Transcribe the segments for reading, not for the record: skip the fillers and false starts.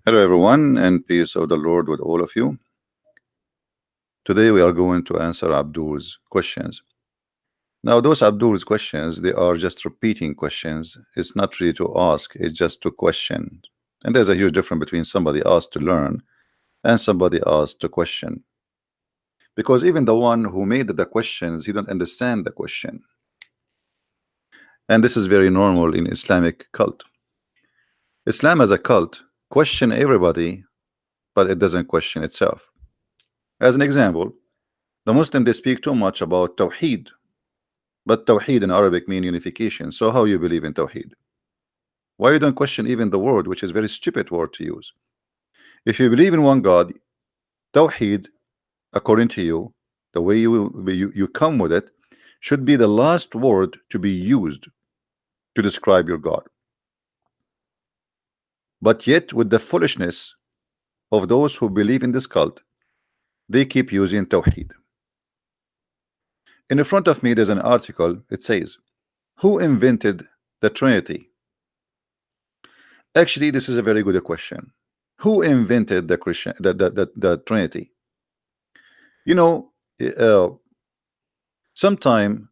Hello, everyone, and peace of the Lord with all of you. Today, we are going to answer Abdul's questions. Now, those Abdul's questions, they are just repeating questions. It's not really to ask, it's just to question. And there's a huge difference between somebody asked to learn and somebody asked to question. Because even the one who made the questions, he don't understand the question. And this is very normal in Islamic cult. Islam as a cult question everybody, but it doesn't question itself. As an example, the Muslim, they speak too much about Tawheed, but Tawheed in Arabic mean unification. So how you believe in Tawheed? Why you don't question even the word, which is very stupid word to use? If you believe in one God, Tawheed, according to you, the way you come with it, should be the last word to be used to describe your God. But yet, with the foolishness of those who believe in this cult, they keep using Tawheed. In front of me, there's an article. It says, who invented the Trinity? Actually, this is a very good question. Who invented the Trinity? You know, sometime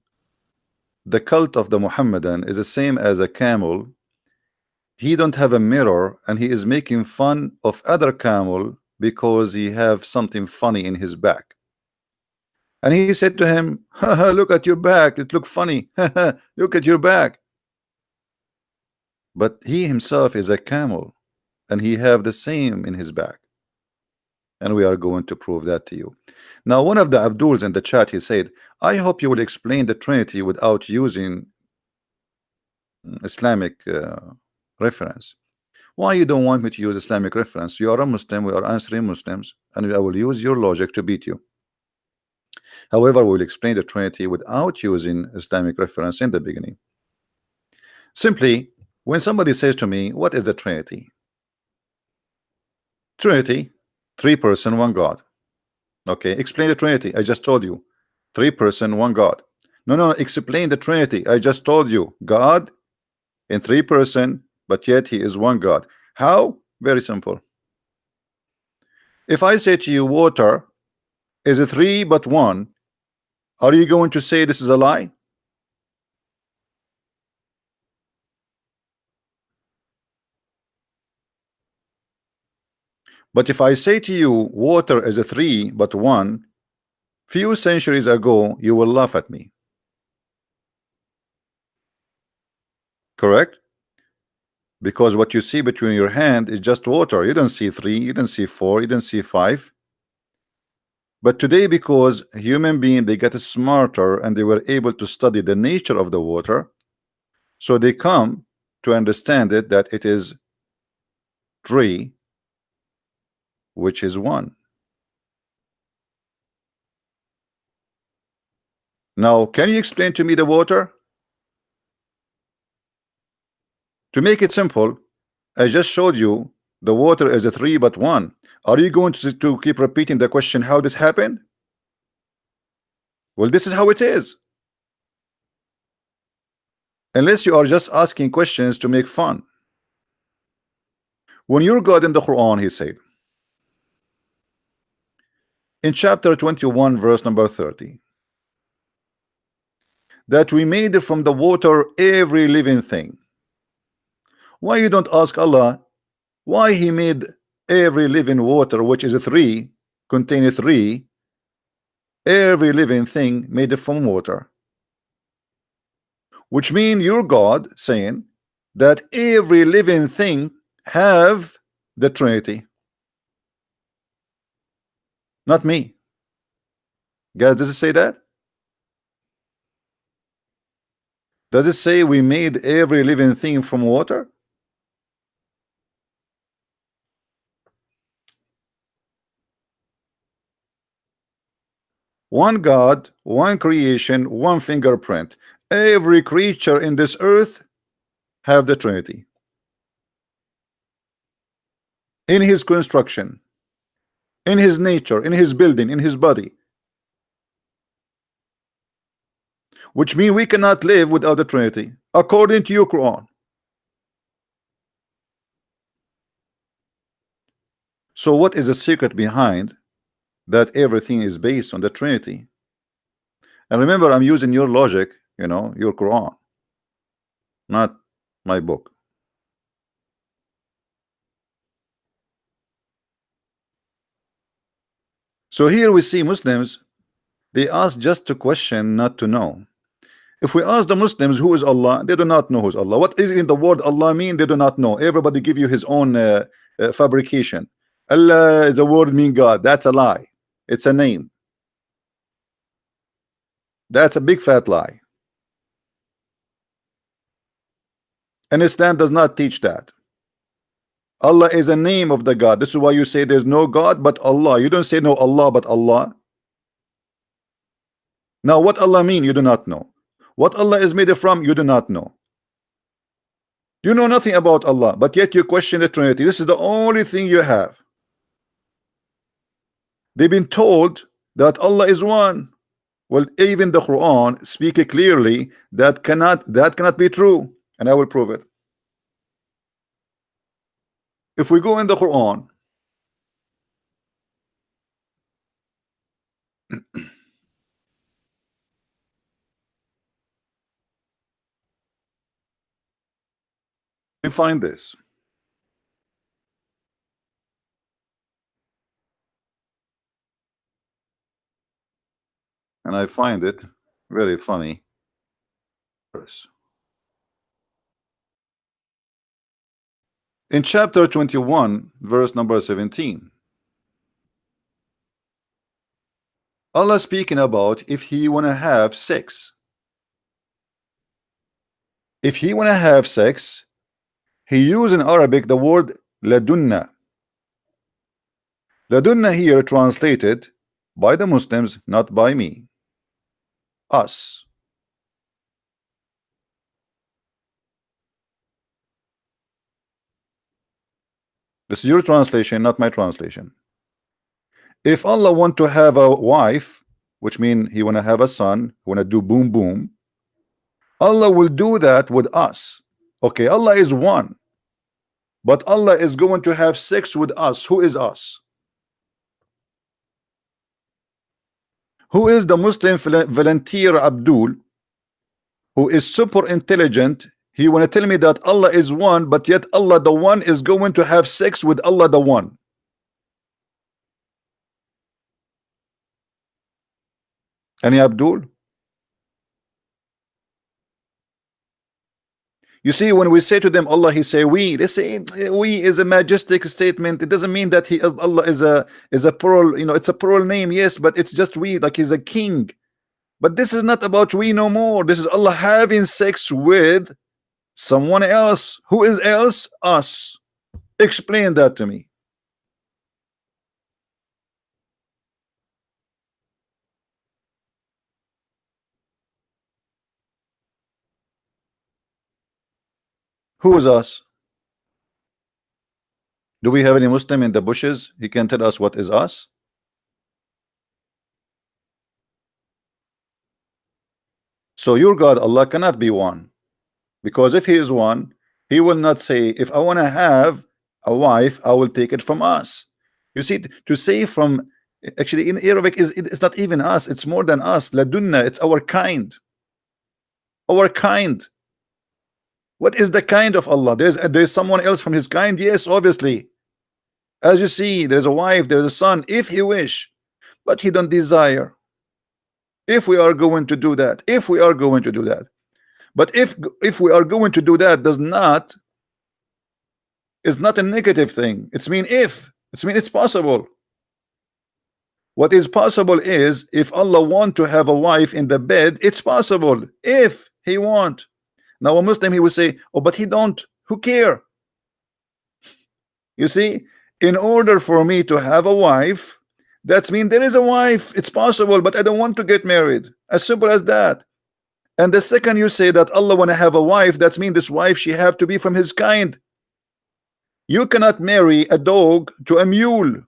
the cult of the Muhammadan is the same as a camel. He don't have a mirror, and he is making fun of other camel because he have something funny in his back. And he said to him, look at your back, it look funny. Look at your back. But he himself is a camel, and he have the same in his back. And we are going to prove that to you. Now, one of the Abduls in the chat, he said, I hope you will explain the Trinity without using Islamic reference. Why you don't want me to use Islamic reference? You are a Muslim, we are answering Muslims, and I will use your logic to beat you. However, we will explain the Trinity without using Islamic reference in the beginning. Simply, when somebody says to me, what is the Trinity? Trinity, three person, one God. Okay, explain the Trinity. I just told you, three person, one God. No, explain the Trinity. I just told you, God in three person, but yet he is one God. How? Very simple. If I say to you, water is a three but one, are you going to say this is a lie? But if I say to you, water is a three but one, few centuries ago, you will laugh at me. Correct? Because what you see between your hand is just water. You don't see three, you don't see four, you don't see five. But today, because human beings, they get smarter and they were able to study the nature of the water, so they come to understand it that it is three, which is one. Now, can you explain to me the water? To make it simple, I just showed you the water is a three but one. Are you going to keep repeating the question how this happened? Well, this is how it is. Unless you are just asking questions to make fun. When your God in the Quran, he said in chapter 21 verse number 30 that we made from the water every living thing. Why you don't ask Allah why he made every living water, which is a three, contain three, every living thing made from water? Which means your God saying that every living thing have the Trinity. Not me. Guys, does it say that? Does it say we made every living thing from water? One God, one creation, one fingerprint. Every creature in this earth have the Trinity in his construction, in his nature, in his building, in his body. Which means we cannot live without the Trinity according to your Quran. So what is the secret behind that everything is based on the Trinity? And remember, I'm using your logic, you know, your Quran, not my book. So here we see Muslims, they ask just to question, not to know. If we ask the Muslims who is Allah, they do not know who's Allah. What is in the word Allah mean? They do not know. Everybody give you his own fabrication. Allah is a word mean God. That's a lie. It's a name. That's a big fat lie. And Islam does not teach that. Allah is a name of the God. This is why you say there's no God but Allah. You don't say no Allah but Allah. Now what Allah mean? You do not know. What Allah is made from? You do not know. You know nothing about Allah, but yet you question the Trinity. This is the only thing you have. They've been told that Allah is one. Well, even the Quran speak clearly that cannot be true, and I will prove it. If we go in the Quran, we find this. And I find it very funny. In chapter 21, verse number 17, Allah speaking about if he wanna have sex. If he wanna have sex, he used in Arabic the word ladunna. Ladunna here translated by the Muslims, not by me. Us. This is your translation, not my translation. If Allah want to have a wife, which means he want to have a son, want to do boom boom, Allah will do that with us. Okay, Allah is one, but Allah is going to have sex with us. Who is us? Who is the Muslim volunteer Abdul, who is super intelligent? He want to tell me that Allah is one, but yet Allah the one is going to have sex with Allah the one. Any Abdul? You see, when we say to them Allah, he say we. They say we is a majestic statement. It doesn't mean that Allah is a plural, you know, it's a plural name, yes, but it's just we, like he's a king. But this is not about we no more. This is Allah having sex with someone else. Who is else? Us. Explain that to me. Who is us? Do we have any Muslim in the bushes? He can tell us what is us. So your God Allah cannot be one, because if he is one, he will not say if I want to have a wife I will take it from us. You see, to say from, actually in Arabic it's not even us, it's more than us. Ladunna, it's our kind. Our kind. What is the kind of Allah? There's someone else from his kind, yes, obviously. As you see, there's a wife, there's a son, if he wish, but he don't desire. If we are going to do that, if we are going to do that, but if we are going to do that, does not, is not a negative thing. It's mean if, it's mean it's possible. What is possible is if Allah want to have a wife in the bed, it's possible if he want. Now a Muslim, he will say, oh, but he don't, who care? You see, in order for me to have a wife, that's mean there is a wife, it's possible, but I don't want to get married. As simple as that. And the second you say that Allah want to have a wife, that's mean this wife, she have to be from his kind. You cannot marry a dog to a mule.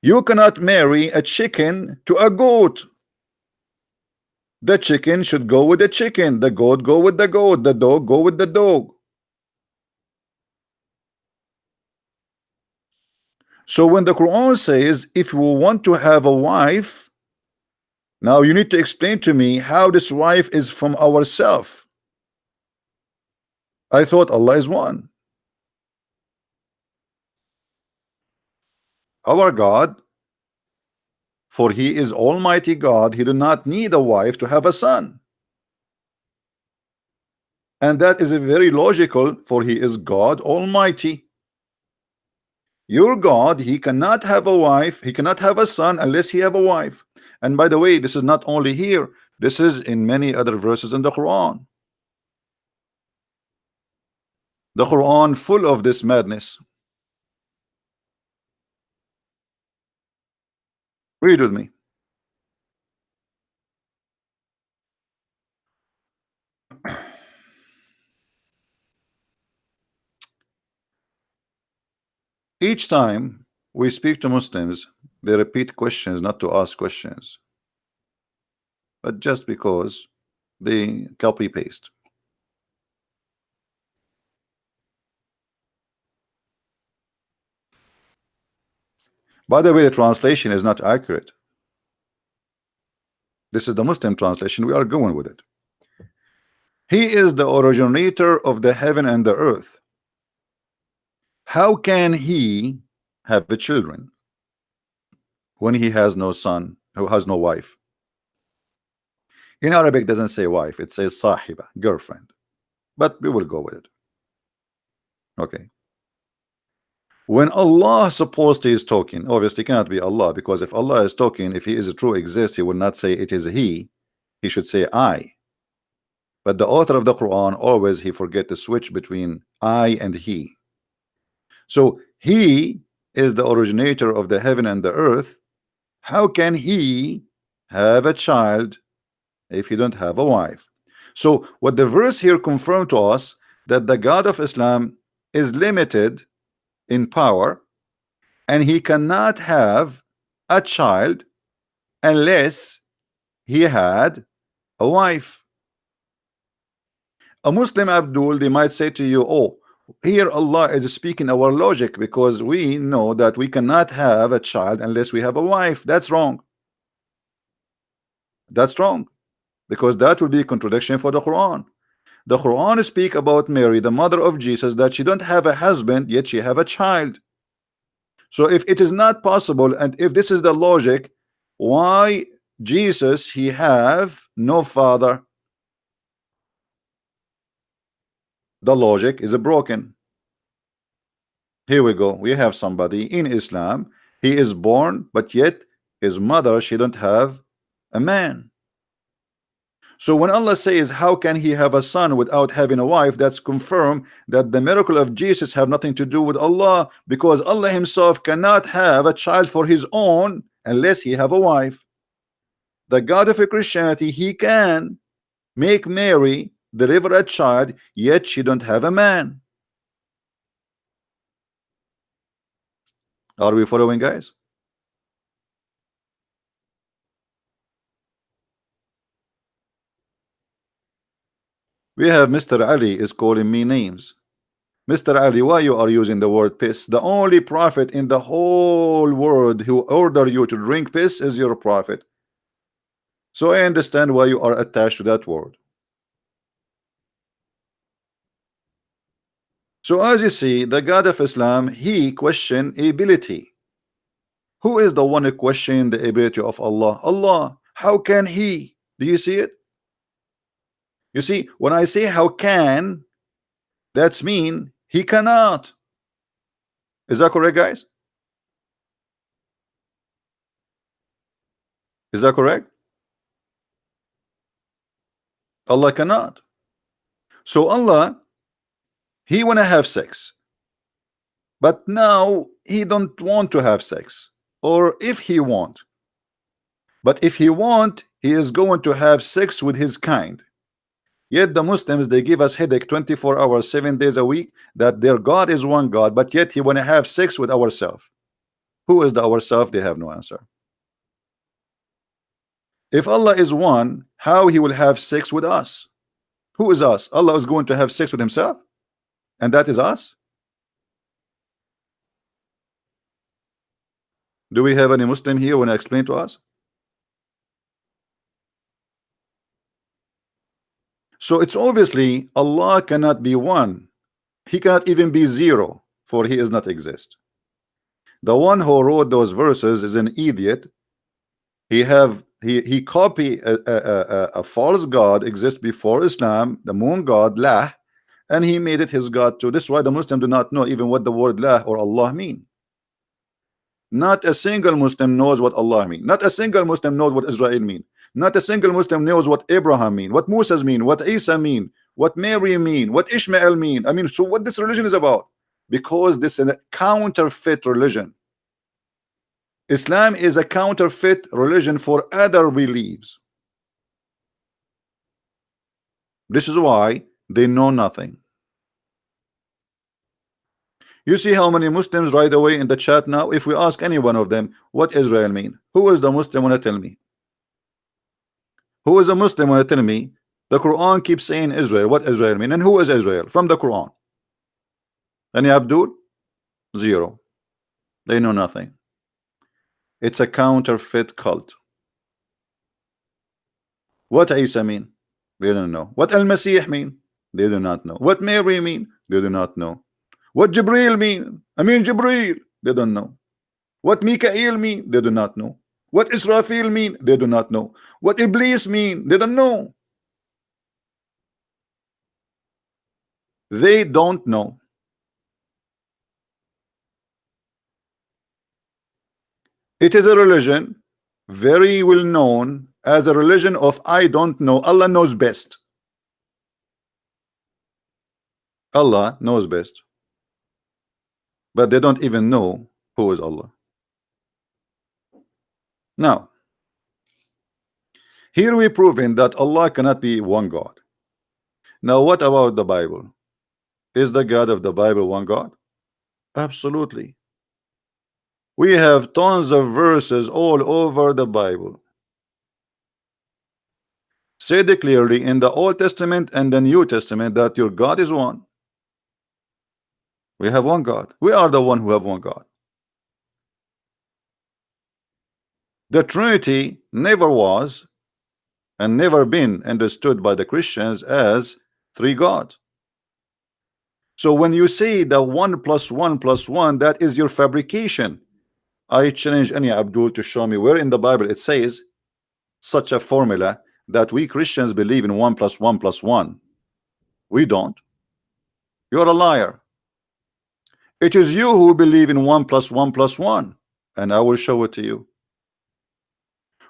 You cannot marry a chicken to a goat. The chicken should go with the chicken, the goat go with the goat, the dog go with the dog. So when the Quran says if you want to have a wife, now you need to explain to me how this wife is from ourself. I thought Allah is one. Our God, for he is Almighty God, he do not need a wife to have a son. And that is a very logical, for he is God Almighty. Your God, he cannot have a wife, he cannot have a son unless he have a wife. And by the way, this is not only here, this is in many other verses in the Quran. The Quran full of this madness. Read with me. Each time we speak to Muslims, they repeat questions, not to ask questions, but just because they copy paste. By the way, the translation is not accurate. This is the Muslim translation. We are going with it. He is the originator of the heaven and the earth. How can he have the children when he has no son, who has no wife? In Arabic, it doesn't say wife, it says sahiba, girlfriend. But we will go with it. Okay. When Allah supposedly is talking, obviously cannot be Allah, because if Allah is talking, if he is a true exist, he would not say it is he should say I. But the author of the Quran always he forget to switch between I and he. So he is the originator of the heaven and the earth. How can he have a child if he don't have a wife? So what the verse here confirmed to us, that the God of Islam is limited in power, and he cannot have a child unless he had a wife. A Muslim, Abdul, they might say to you, oh, here Allah is speaking our logic, because we know that we cannot have a child unless we have a wife. That's wrong. That's wrong, because that would be a contradiction for the Quran. The Quran speak about Mary, the mother of Jesus, that she don't have a husband, yet she have a child. So if it is not possible, and if this is the logic, why Jesus he have no father? The logic is broken. Here we go. We have somebody in Islam, he is born, but yet his mother, she don't have a man. So when Allah says how can he have a son without having a wife, that's confirmed that the miracle of Jesus have nothing to do with Allah, because Allah himself cannot have a child for his own unless he have a wife. The God of Christianity, he can make Mary deliver a child, yet she don't have a man. Are we following, guys? We have Mr. Ali is calling me names. Mr. Ali, why you are using the word piss? The only prophet in the whole world who ordered you to drink piss is your prophet. So I understand why you are attached to that word. So as you see, the God of Islam, he questioned ability. Who is the one who questioned the ability of Allah? Allah. How can he? Do you see it? You see, when I say how can, that's mean he cannot. Is that correct, guys? Is that correct? Allah cannot. So Allah, he wanna have sex, but now he don't want to have sex. Or if he want, but if he want, he is going to have sex with his kind. Yet the Muslims, they give us headache 24 hours 7 days a week, that their God is one God, but yet he want to have sex with ourselves. Who is the ourself? They have no answer. If Allah is one, how he will have sex with us. Who is us? Allah is going to have sex with himself, and that is us. Do we have any Muslim here when I explain to us? So it's obviously Allah cannot be one. He cannot even be zero, for he is not exist. The one who wrote those verses is an idiot. He copy a false god exist before Islam, the moon god Lah, and he made it his god too. This is why the Muslims do not know even what the word Lah or Allah mean. Not a single Muslim knows what Allah mean. Not a single Muslim knows what Israel mean. Not a single Muslim knows what Abraham mean, what Moses mean, what Isa mean, what Mary mean, what Ishmael mean. I mean, so what this religion is about? Because this is a counterfeit religion. Islam is a counterfeit religion for other beliefs. This is why they know nothing. You see how many Muslims right away in the chat now? If we ask any one of them what Israel mean, who is the Muslim want to tell me? Who is a Muslim want to tell me the Quran keeps saying Israel? What Israel mean? And who is Israel from the Quran? Any Abdul? Zero. They know nothing. It's a counterfeit cult. What Isa mean? They don't know. What Al-Masih mean? They do not know. What Mary mean? They do not know. What Jibril mean? I mean Jibril. They don't know. What Mikael mean? They do not know. What Israfil mean? They do not know. What Iblis mean? They don't know. They don't know. It is a religion very well known as a religion of I don't know. Allah knows best. Allah knows best. But they don't even know who is Allah. Now, here we proving that Allah cannot be one God. Now, what about the Bible? Is the God of the Bible one God? Absolutely. We have tons of verses all over the Bible. Said it clearly in the Old Testament and the New Testament that your God is one. We have one God. We are the one who have one God. The Trinity never was and never been understood by the Christians as three gods. So when you say the 1 + 1 + 1, that is your fabrication. I challenge any Abdul to show me where in the Bible it says such a formula that we Christians believe in 1 + 1 + 1. We don't. You're a liar. It is you who believe in 1 + 1 + 1, and I will show it to you.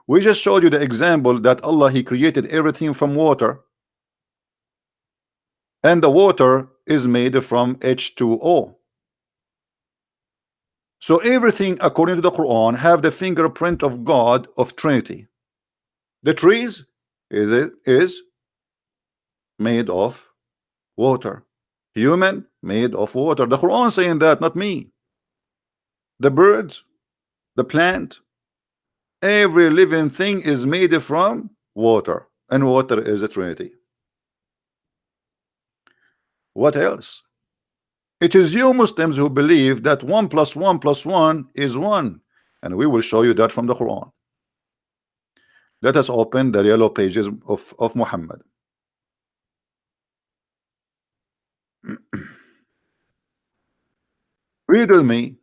We just showed you the example that Allah, He created everything from water, and the water is made from H2O. So everything according to the Quran have the fingerprint of God of Trinity. The trees is made of water. Human made of water. The Quran saying that, not me. The birds, the plant, every living thing is made from water, and water is a Trinity. What else? It is you Muslims who believe that 1 + 1 + 1 is 1, and we will show you that from the Quran. Let us open the yellow pages of Muhammad. Read with me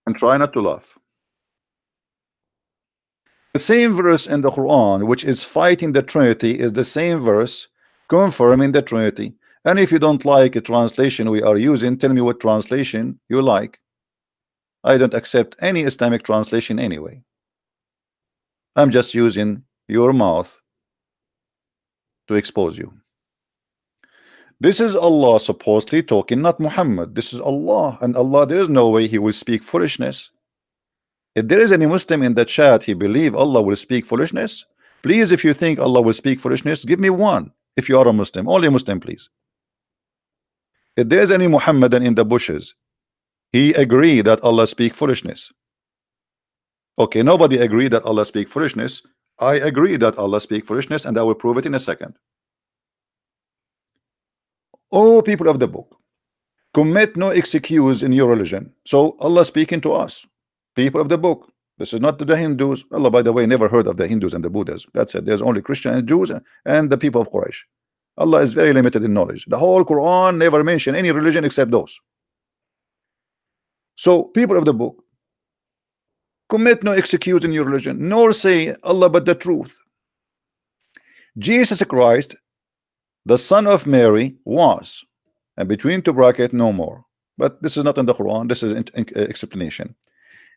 and try not to laugh. The same verse in the Quran which is fighting the Trinity is the same verse confirming the Trinity. And if you don't like a translation we are using, tell me what translation you like. I don't accept any Islamic translation anyway. I'm just using your mouth to expose you. This is Allah supposedly talking, not Muhammad. This is Allah, and Allah, there is no way He will speak foolishness. If there is any Muslim in the chat, he believe Allah will speak foolishness, please, if you think Allah will speak foolishness, give me one. If you are a Muslim, only Muslim, please. If there is any Muhammadan in the bushes, he agree that Allah speak foolishness. Okay, nobody agree that Allah speak foolishness. I agree that Allah speaks foolishness, and I will prove it in a second. Oh, people of the book, commit no excuse in your religion. So Allah speaking to us, people of the book. This is not to the Hindus. Allah, by the way, never heard of the Hindus and the Buddhas. That's it. There's only Christians and Jews and the people of Quraysh. Allah is very limited in knowledge. The whole Quran never mentioned any religion except those. So, people of the book, commit no excuse in your religion, nor say Allah but the truth. Jesus Christ, the son of Mary, was, and between two brackets, no more. But this is not in the Quran. This is an explanation.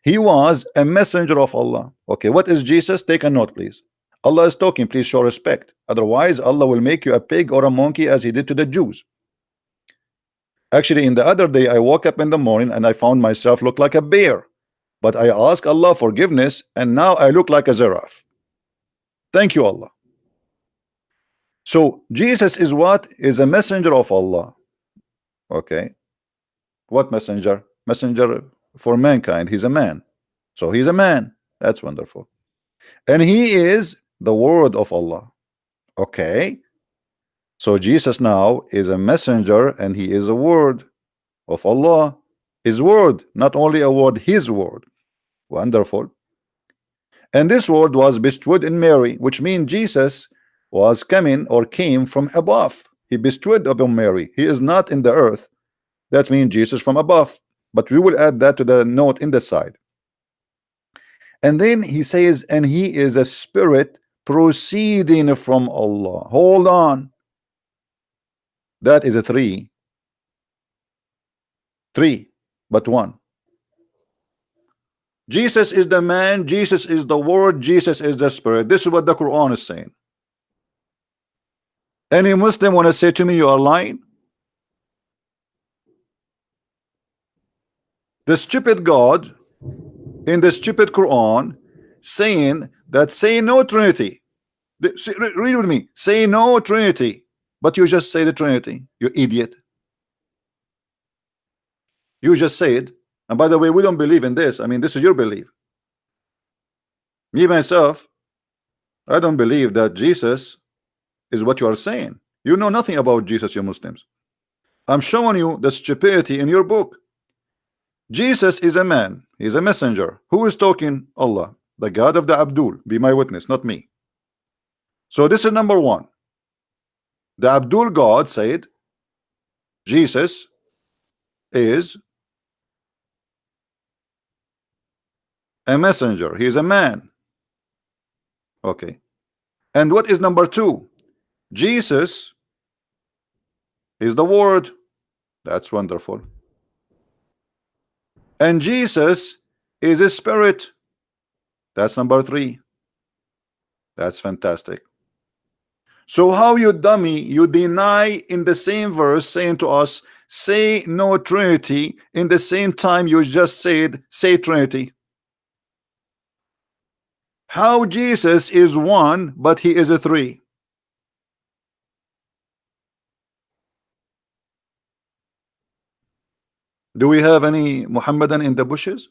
He was a messenger of Allah. Okay, what is Jesus? Take a note, please. Allah is talking. Please show respect. Otherwise, Allah will make you a pig or a monkey, as He did to the Jews. Actually, in the other day, I woke up in the morning and I found myself look like a bear. But I asked Allah forgiveness, and now I look like a giraffe. Thank you, Allah. So Jesus is what? Is a messenger of Allah. Okay. What messenger? Messenger for mankind. He's a man. So he's a man. That's wonderful. And he is the word of Allah. Okay. So Jesus now is a messenger, and he is a word of Allah. His word, not only a word, his word. Wonderful. And this word was bestowed in Mary, which means Jesus was coming or came from above. He bestowed upon Mary. He is not in the earth. That means Jesus from above. But we will add that to the note in the side. And then he says, and he is a spirit proceeding from Allah. Hold on. That is a three, but one. Jesus is the man, Jesus is the word, Jesus is the spirit. This is what the Quran is saying. Any Muslim want to say to me you are lying? The stupid God in the stupid Quran saying that say no Trinity. Read with me. Say no Trinity. But you just say the Trinity. You idiot. You just say it. And by the way, we don't believe in this. I mean, this is your belief. Me myself, I don't believe that Jesus is what you are saying. You know nothing about Jesus, you Muslims. I'm showing you the stupidity in your book. Jesus is a man. He's a messenger. Who is talking? Allah, the God of the Abdul. Be my witness, not me. So this is number one. The Abdul God said Jesus is a messenger. He is a man. Okay. And what is number two? Jesus is the word. That's wonderful. And Jesus is a spirit. That's number three. That's fantastic. So how, you dummy, you deny in the same verse saying to us, say no Trinity, in the same time you just said say Trinity? How Jesus is one but he is a three? Do we have any Muhammadan in the bushes?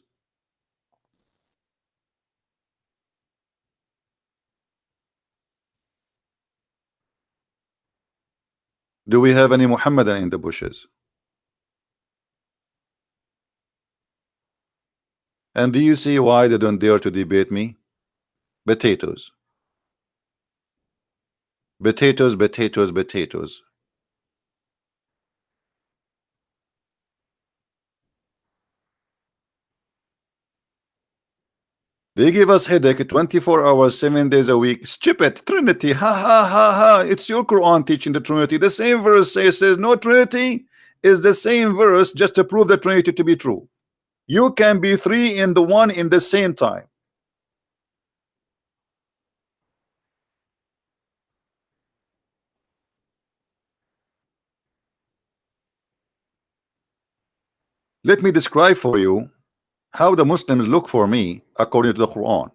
Do we have any Muhammadan in the bushes? And do you see why they don't dare to debate me? Potatoes. Potatoes, potatoes, potatoes. They give us headache 24 hours, 7 days a week. Stupid Trinity. Ha ha ha ha. It's your Quran teaching the Trinity. The same verse says no Trinity is the same verse just to prove the Trinity to be true. You can be three in the one in the same time. Let me describe for you how the Muslims look for me according to the Quran.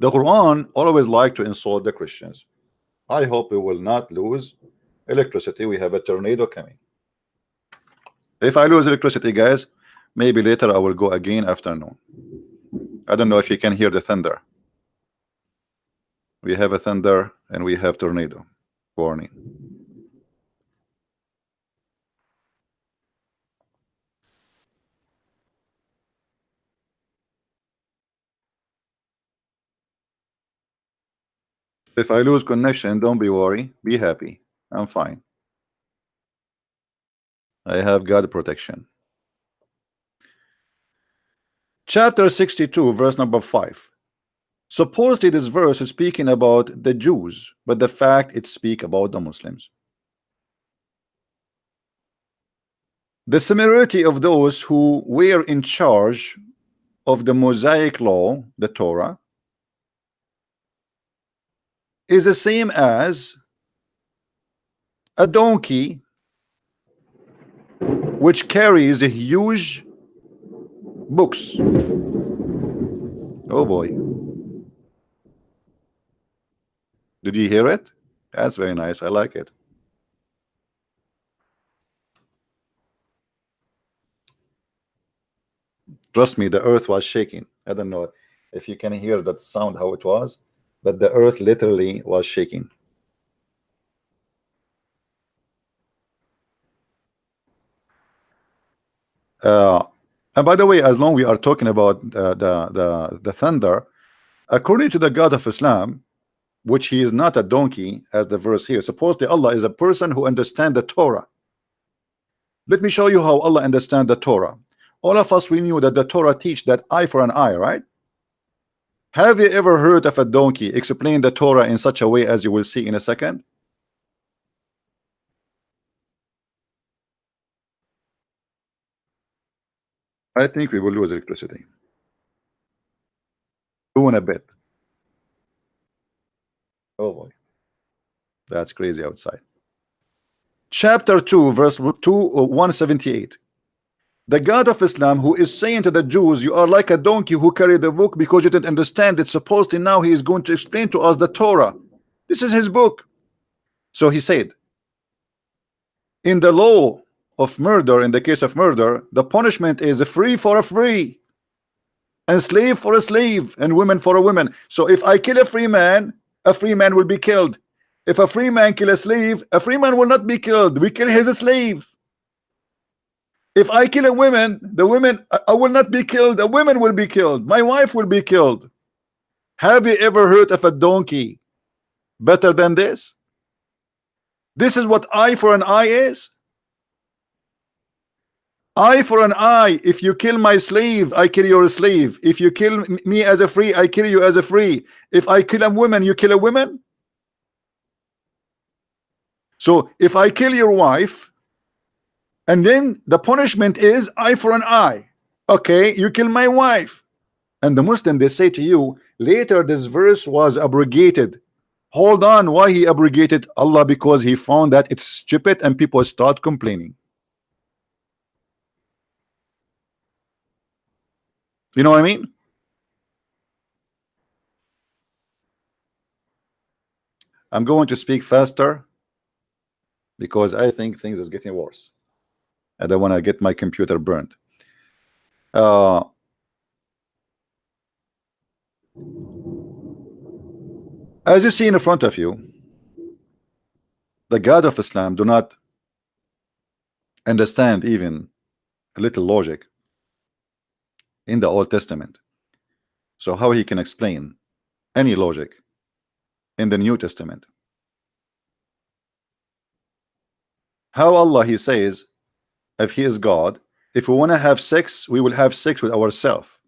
The Quran always like to insult the Christians. I hope we will not lose electricity. We have a tornado coming. If I lose electricity, guys, maybe later I will go again afternoon. I don't know if you can hear the thunder. We have a thunder and we have tornado warning. If I lose connection, don't be worried. Be happy. I'm fine. I have God protection. Chapter 62, verse number 5. Supposedly this verse is speaking about the Jews, but the fact it speaks about the Muslims. The similarity of those who were in charge of the Mosaic law, the Torah, is the same as a donkey which carries a huge books. Oh boy. Did you hear it? That's very nice. I like it. Trust me, the earth was shaking. I don't know if you can hear that sound, how it was, but the earth literally was shaking. And by the way, as long we are talking about the thunder, according to the God of Islam, which he is not a donkey, as the verse here, supposedly Allah is a person who understands the Torah. Let me show you how Allah understands the Torah. All of us, we knew that the Torah teach that eye for an eye, right? Have you ever heard of a donkey explain the Torah in such a way as you will see in a second? I think we will lose electricity. Doing a bit. Oh boy. That's crazy outside. Chapter 2, verse 178. The God of Islam who is saying to the Jews, you are like a donkey who carried the book because you didn't understand it. Supposedly now he is going to explain to us the Torah. This is his book. So he said, in the law of murder, in the case of murder, the punishment is a free for a free, and slave for a slave, and women for a woman. So if I kill a free man will be killed. If a free man kill a free man will not be killed. We kill his slave. If I kill a woman, I will not be killed. A woman will be killed. My wife will be killed. Have you ever heard of a donkey better than this? This is what eye for an eye is. Eye for an eye. If you kill my slave, I kill your slave. If you kill me as a free, I kill you as a free. If I kill a woman, you kill a woman. So if I kill your wife, and then the punishment is eye for an eye. Okay, you kill my wife. And the Muslim, they say to you, later this verse was abrogated. Hold on, why he abrogated? Allah, because he found that it's stupid and people start complaining. You know what I mean? I'm going to speak faster because I think things is getting worse. I don't want to get my computer burned. As you see in front of you, the God of Islam do not understand even a little logic in the Old Testament. So how he can explain any logic in the New Testament? How Allah, he says, if he is God, if we want to have sex, we will have sex with ourselves.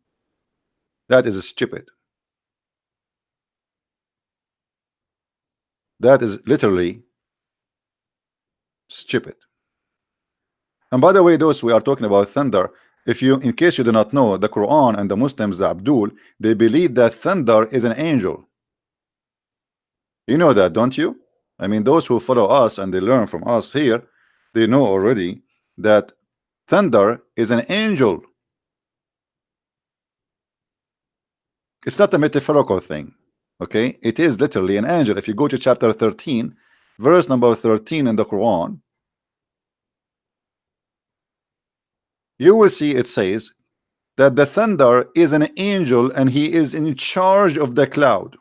That is stupid. That is literally stupid. And by the way, those we are talking about thunder, if you, in case you do not know, the Quran and the Muslims, the Abdul, they believe that thunder is an angel. You know that, don't you? I mean, those who follow us and they learn from us here, they know already that thunder is an angel. It's not a metaphorical thing. Okay, it is literally an angel. If you go to chapter 13, verse number 13 in the Quran, you will see it says that the thunder is an angel and he is in charge of the cloud.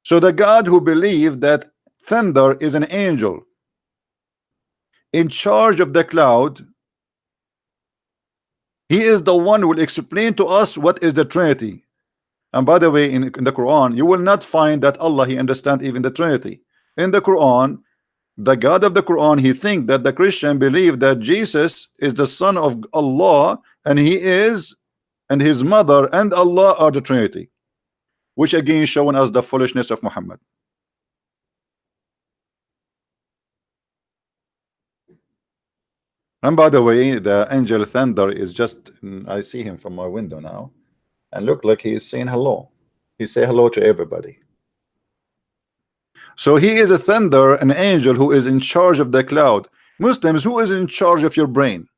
So the God who believed that thunder is an angel in charge of the cloud, he is the one who will explain to us what is the Trinity. And by the way, in the Quran, you will not find that Allah he understand even the Trinity. In the Quran, the God of the Quran, he think that the Christian believe that Jesus is the son of Allah, and he is, and his mother and Allah are the Trinity, which again showing us the foolishness of Muhammad. And by the way, the angel thunder is just, I see him from my window now, and look like he is saying hello. He say hello to everybody. So he is a thunder, an angel who is in charge of the cloud. Muslims, who is in charge of your brain?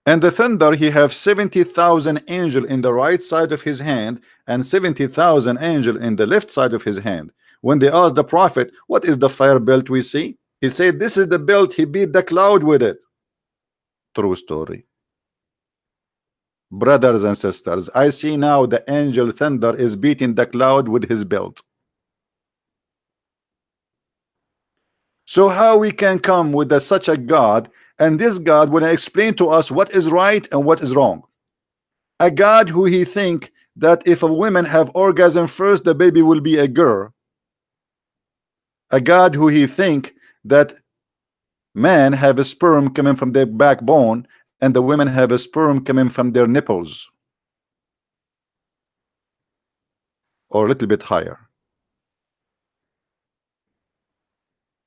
And the thunder, he have 70,000 angel in the right side of his hand and 70,000 angel in the left side of his hand. When they asked the prophet, what is the fire belt we see? He said, this is the belt, he beat the cloud with it. True story. Brothers and sisters, I see now the angel thunder is beating the cloud with his belt. So how we can come with such a God, and this God will explain to us what is right and what is wrong? A God who he think that if a woman have orgasm first, the baby will be a girl. A God who he think that men have a sperm coming from their backbone and the women have a sperm coming from their nipples, or a little bit higher.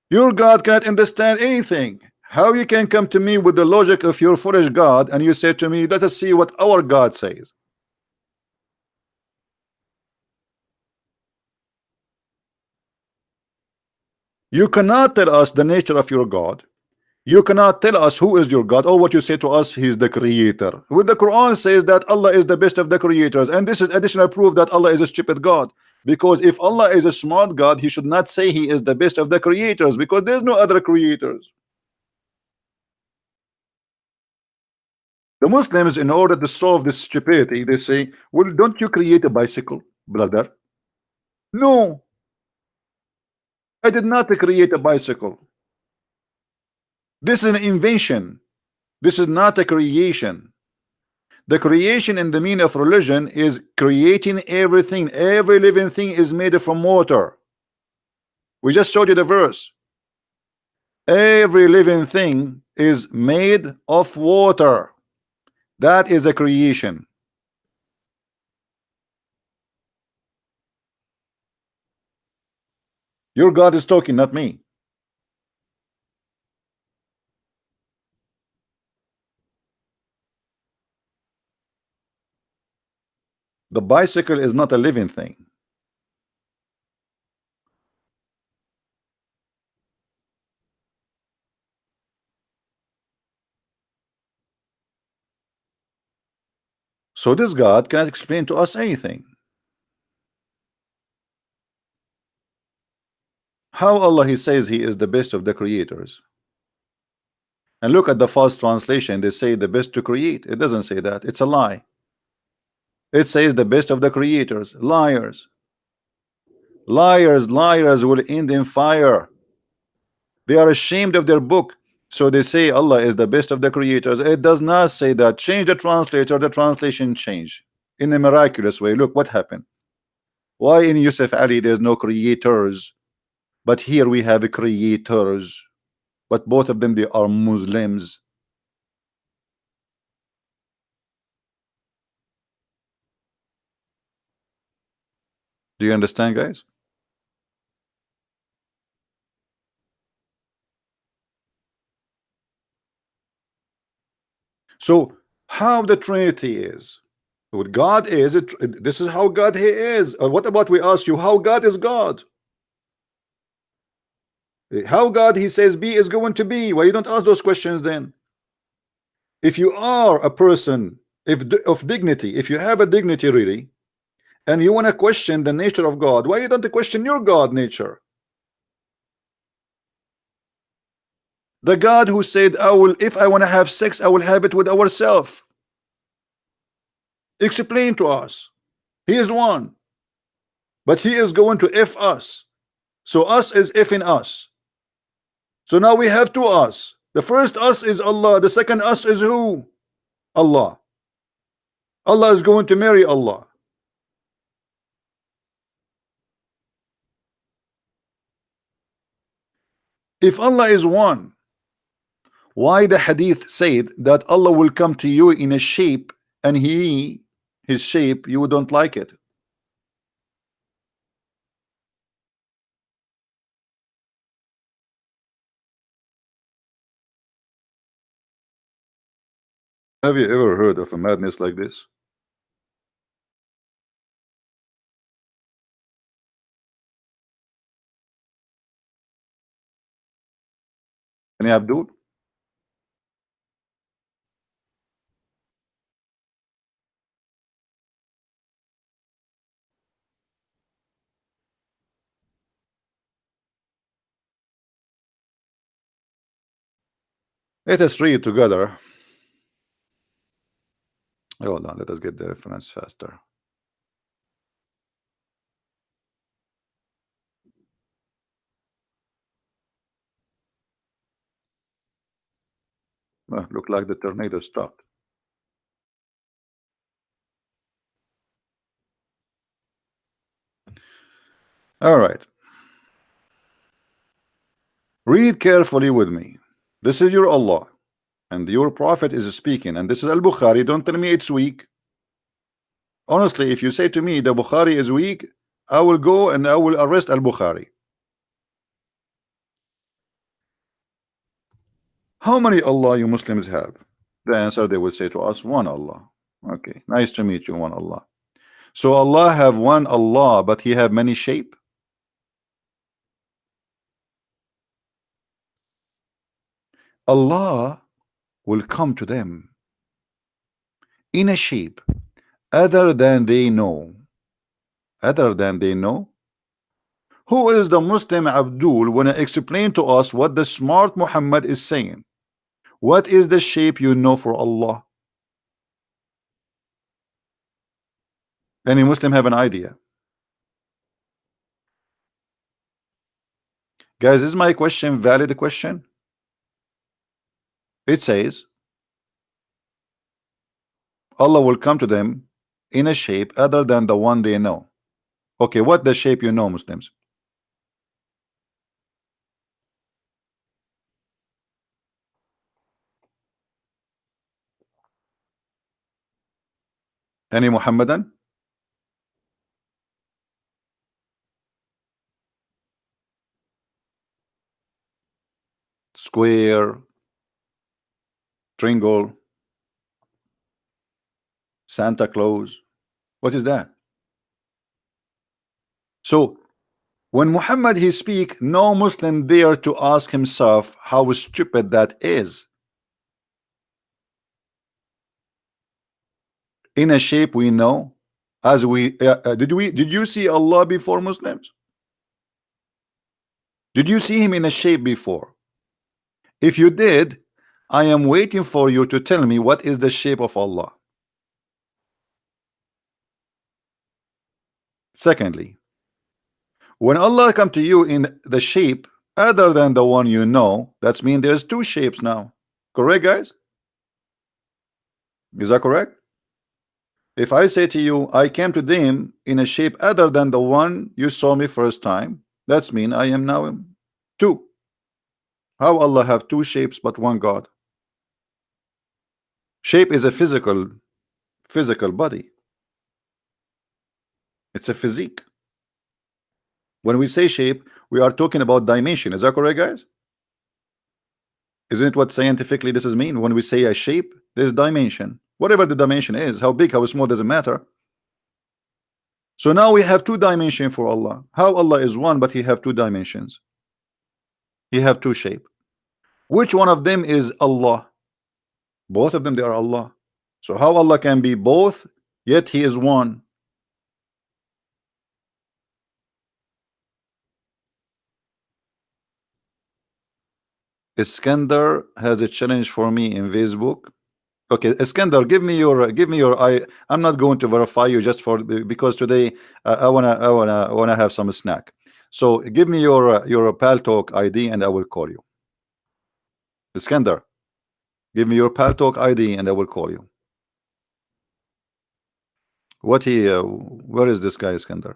Your God cannot understand anything. How you can come to me with the logic of your foolish God and you say to me, let us see what our God says? You cannot tell us the nature of your God. You cannot tell us who is your God. Or what you say to us, he is the creator. When the Quran says that Allah is the best of the creators, and this is additional proof that Allah is a stupid God. Because if Allah is a smart God, he should not say he is the best of the creators, because there's no other creators. The Muslims, in order to solve this stupidity, they say, well, don't you create a bicycle, brother? No, I did not create a bicycle. This is an invention. This is not a creation. The creation in the meaning of religion is creating everything. Every living thing is made from water. We just showed you the verse. Every living thing is made of water. That is a creation. Your God is talking, not me. The bicycle is not a living thing. So this God cannot explain to us anything. How Allah he says he is the best of the creators? And look at the false translation. They say the best to create. It doesn't say that. It's a lie. It says the best of the creators. Liars. Liars, liars will end in fire. They are ashamed of their book. So they say Allah is the best of the creators. It does not say that. Change the translator, the translation change in a miraculous way. Look what happened. Why in Yusuf Ali there's no creators, but here we have creators, but both of them they are Muslims. Do you understand, guys? So how the Trinity is, what God is, this is how God he is. What about we ask you how God is God? How God he says be is going to be? Why you don't ask those questions then? If you are a person of dignity, if you have a dignity really, and you want to question the nature of God, why you don't question your God nature? The God who said, I will, if I want to have sex, I will have it with ourselves. Explain to us. He is one, but he is going to F us. So us is Fing us. So now we have two us. The first us is Allah. The second us is who? Allah. Allah is going to marry Allah. If Allah is one, why the hadith said that Allah will come to you in a shape and his shape, you don't like it? Have you ever heard of a madness like this? Any Abdul? Let us read together. Hold on, let us get the reference faster. Look like the tornado stopped. All right. Read carefully with me. This is your Allah, and your prophet is speaking, and this is Al-Bukhari. Don't tell me it's weak. Honestly, if you say to me the Bukhari is weak, I will go and I will arrest Al-Bukhari. How many Allah you Muslims have? The answer they would say to us, one Allah. Okay, nice to meet you, one Allah. So Allah have one Allah, but he have many shape. Allah will come to them in a shape other than they know. Other than they know. Who is the Muslim Abdul when I explain to us what the smart Muhammad is saying? What is the shape you know for Allah? Any Muslim have an idea? Guys, is my question valid question? It says Allah will come to them in a shape other than the one they know. Okay, what the shape you know, Muslims? Any Muhammadan? Square, triangle, Santa Claus. What is that? So when Muhammad he speak, no Muslim dare to ask himself how stupid that is. In a shape we know, as we did you see Allah before, Muslims? Did you see him in a shape before? If you did, I am waiting for you to tell me what is the shape of Allah. Secondly, when Allah come to you in the shape other than the one you know, that means there's two shapes now. Correct, guys? Is that correct? If I say to you, I came to them in a shape other than the one you saw me first time, that's mean I am now two. How Allah have two shapes but one God? Shape is a physical body. It's a physique. When we say shape, we are talking about dimension. Is that correct, guys? Isn't it what scientifically this is mean? When we say a shape, there's dimension. Whatever the dimension is, how big, how small, doesn't matter. So now we have two dimensions for Allah. How Allah is one, but he have two dimensions. He have two shape. Which one of them is Allah? Both of them, they are Allah. So how Allah can be both, yet he is one? Iskandar has a challenge for me in Facebook. Okay, Iskandar, give me your I'm not going to verify you just for because today I wanna have some snack. So give me your Paltalk ID and I will call you. Iskandar, give me your Paltalk ID and I will call you. What he where is this guy, Iskandar?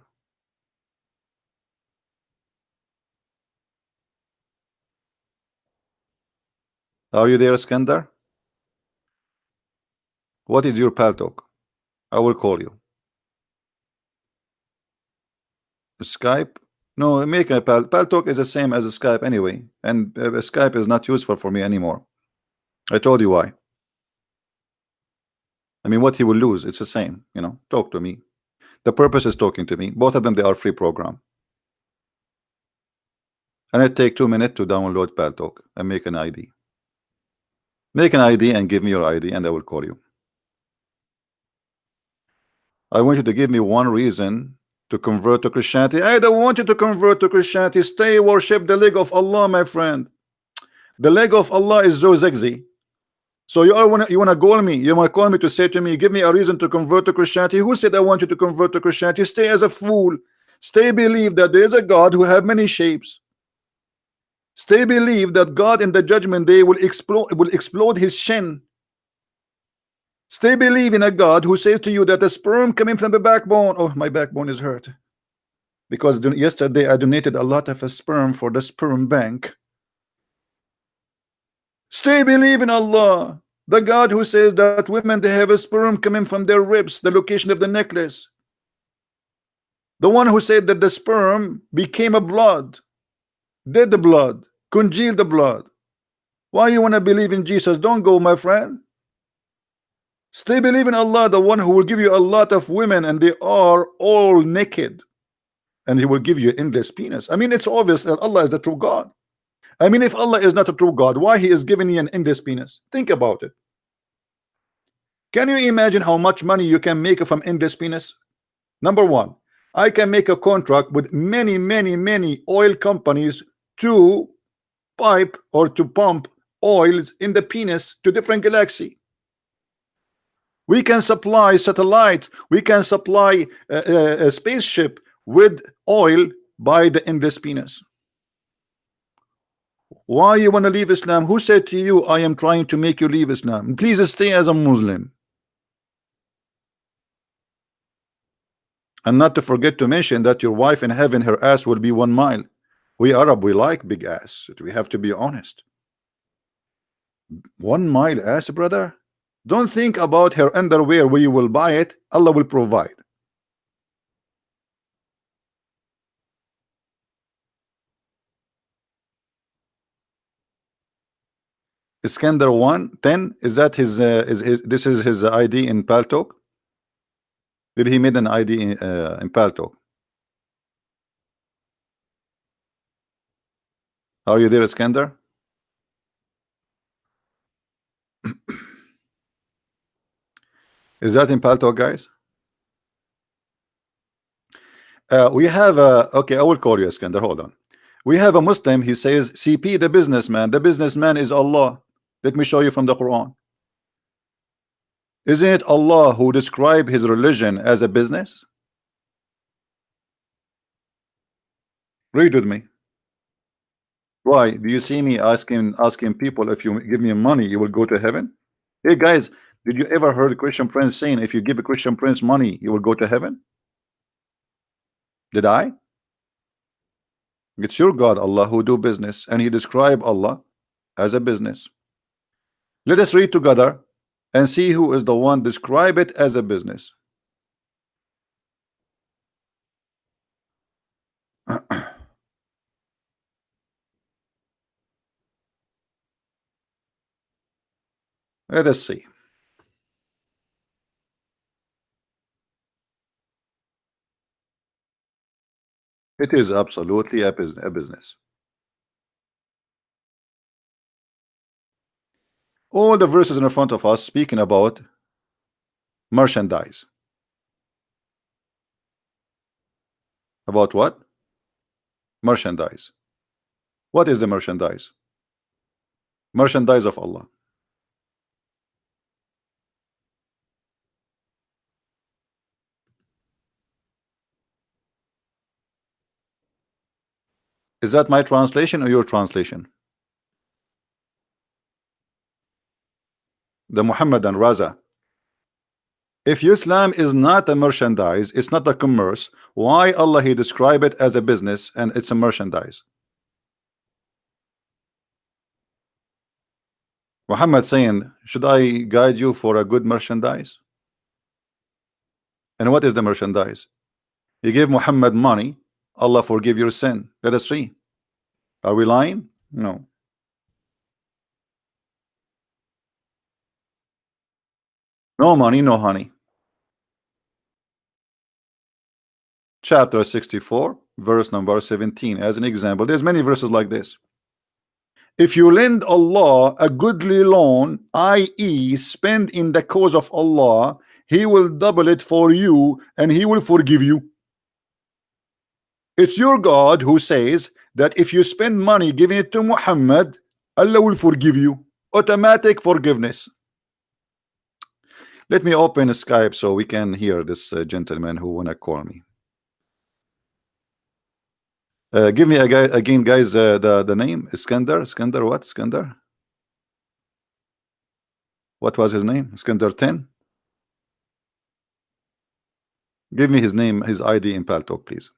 Are you there, Iskandar? What is your Paltalk? I will call you. Skype? No, make a Paltalk is the same as a Skype anyway, and Skype is not useful for me anymore. I told you why. I mean, what he will lose, it's the same, you know. Talk to me. The purpose is talking to me. Both of them, they are free program. And it take 2 minutes to download Paltalk and make an ID. Make an ID and give me your ID and I will call you. I want you to give me one reason to convert to Christianity. I don't want you to convert to Christianity. Stay worship the leg of Allah, my friend. The leg of Allah is so sexy. So you wanna call me? You wanna call me to say to me, give me a reason to convert to Christianity? Who said I want you to convert to Christianity? Stay as a fool. Stay believe that there is a God who have many shapes. Stay believe that God in the judgment day will explode his shin. Stay believe in a God who says to you that the sperm coming from the backbone. Oh, my backbone is hurt because yesterday I donated a lot of a sperm for the sperm bank. Stay believe in Allah, the God who says that women they have a sperm coming from their ribs, the location of the necklace. The one who said that the sperm became a blood, did the blood, congealed the blood. Why you want to believe in Jesus? Don't go, my friend. Stay believe in Allah, the one who will give you a lot of women and they are all naked, and he will give you endless penis. I mean, it's obvious that Allah is the true God. I mean, if Allah is not a true God, why he is giving you an endless penis? Think about it. Can you imagine how much money you can make from endless penis? Number one, I can make a contract with many oil companies to pipe or to pump oils in the penis to different galaxy. We can supply satellite, we can supply a spaceship with oil by the endless penis. Why you want to leave Islam? Who said to you I am trying to make you leave Islam? Please stay as a Muslim. And not to forget to mention that your wife in heaven, her ass will be 1 mile. We Arab, we like big ass. We have to be honest. 1 mile ass, brother. Don't think about her underwear where you will buy it. Allah will provide. Iskandar 110, is that his this is his ID in Paltalk? Did he made an ID in Paltalk? Are you there, Iskandar? Is that in Paltalk, guys? We have a okay, I will call you, Iskandar. Hold on. We have a Muslim, he says CP the businessman is Allah. Let me show you from the Quran. Isn't it Allah who described his religion as a business? Read with me. Why do you see me asking people, if you give me money you will go to heaven? Hey guys, did you ever heard a Christian prince saying if you give a Christian prince money you will go to heaven? Did I? It's your God Allah who do business, and he described Allah as a business. Let us read together and see who is the one describe it as a business. Let us see. It is absolutely a business. All the verses in front of us speaking about merchandise. About what? Merchandise. What is the merchandise? Merchandise of Allah. Is that my translation or your translation? The Muhammadan Raza. If Islam is not a merchandise, it's not a commerce, why Allah He describe it as a business and it's a merchandise? Muhammad saying, should I guide you for a good merchandise? And what is the merchandise? You give Muhammad money, Allah forgive your sin. Let us see. Are we lying? No. No money, no honey. Chapter 64, verse number 17. As an example, there's many verses like this. If you lend Allah a goodly loan, i.e. spend in the cause of Allah, He will double it for you and He will forgive you. It's your God who says that if you spend money giving it to Muhammad, Allah will forgive you. Automatic forgiveness. Let me open Skype so we can hear this gentleman who wanna call me. Give me again, guys, the name. Iskandar what? Iskandar? What was his name? Iskandar 10? Give me his name, his ID in Paltalk, please.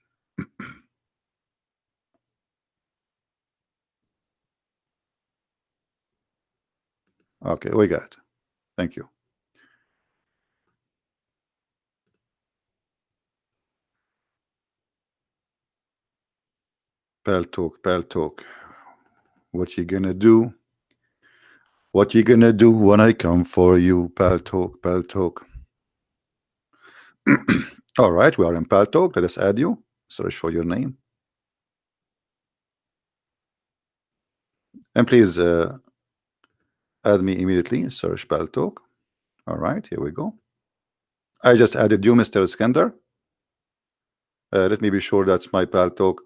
Okay, we got it. Thank you. Paltalk. What you gonna do? What you gonna do when I come for you? Paltalk. All right, we are in Paltalk. Let us add you. Search for your name. And please add me immediately. Search Paltalk. All right, here we go. I just added you, Mr. Iskandar. Let me be sure that my Paltalk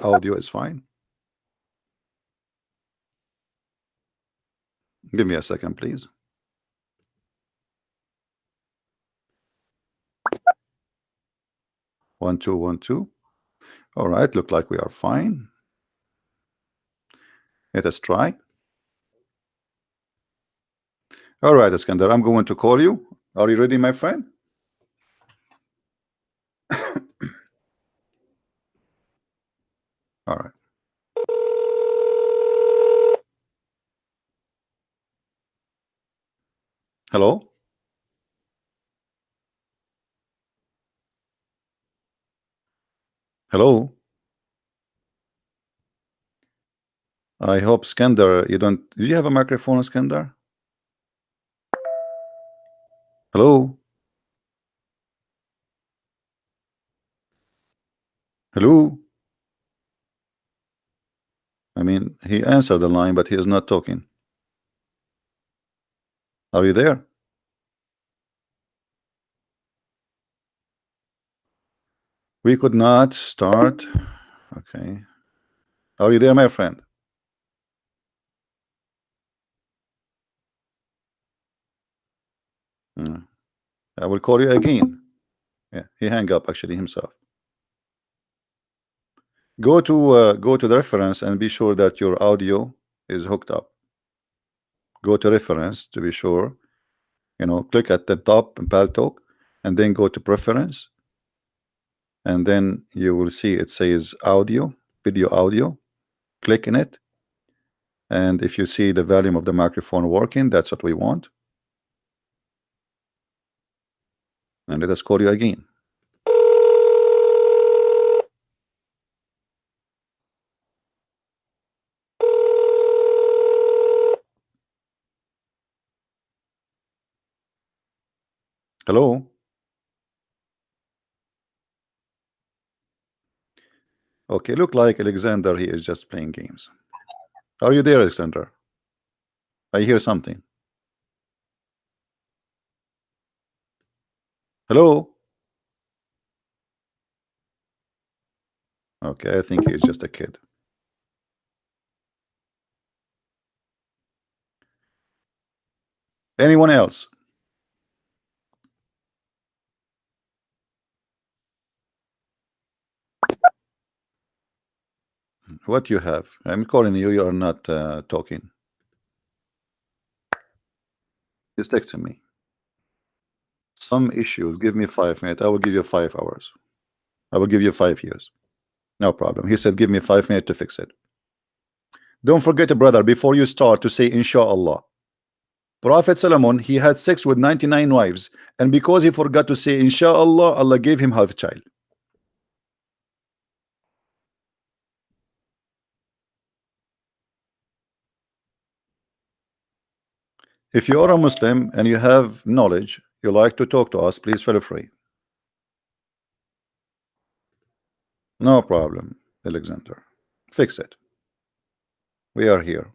audio is fine. Give me a second, please. One, two. All right, look like we are fine. Let us try. All right, Iskandar, I'm going to call you. Are you ready, my friend? All right. Hello? Hello? I hope, Iskandar, you don't... Do you have a microphone, Iskandar? Hello? Hello? I mean, he answered the line, but he is not talking. Are you there? We could not start. Okay. Are you there, my friend? I will call you again. Yeah, he hang up actually himself. Go to the reference and be sure that your audio is hooked up. Go to reference to be sure. You know, click at the top in Paltalk and then go to preference, and then you will see it says audio, video audio. Click in it, and if you see the volume of the microphone working, that's what we want. And let us call you again. Hello? Okay, look like Alexander, he is just playing games. Are you there, Alexander? I hear something. Hello? Okay, I think he's just a kid. Anyone else? what you have? I'm calling you. You are not talking. Just text me. Some issues. Give me 5 minutes. I will give you 5 hours. I will give you 5 years. No problem. He said, give me 5 minutes to fix it. Don't forget, brother, before you start to say inshallah. Prophet Solomon, he had sex with 99 wives, and because he forgot to say inshallah, Allah gave him half a child. If you are a Muslim and you have knowledge, you like to talk to us, please feel free. No problem, Alexander. Fix it. We are here.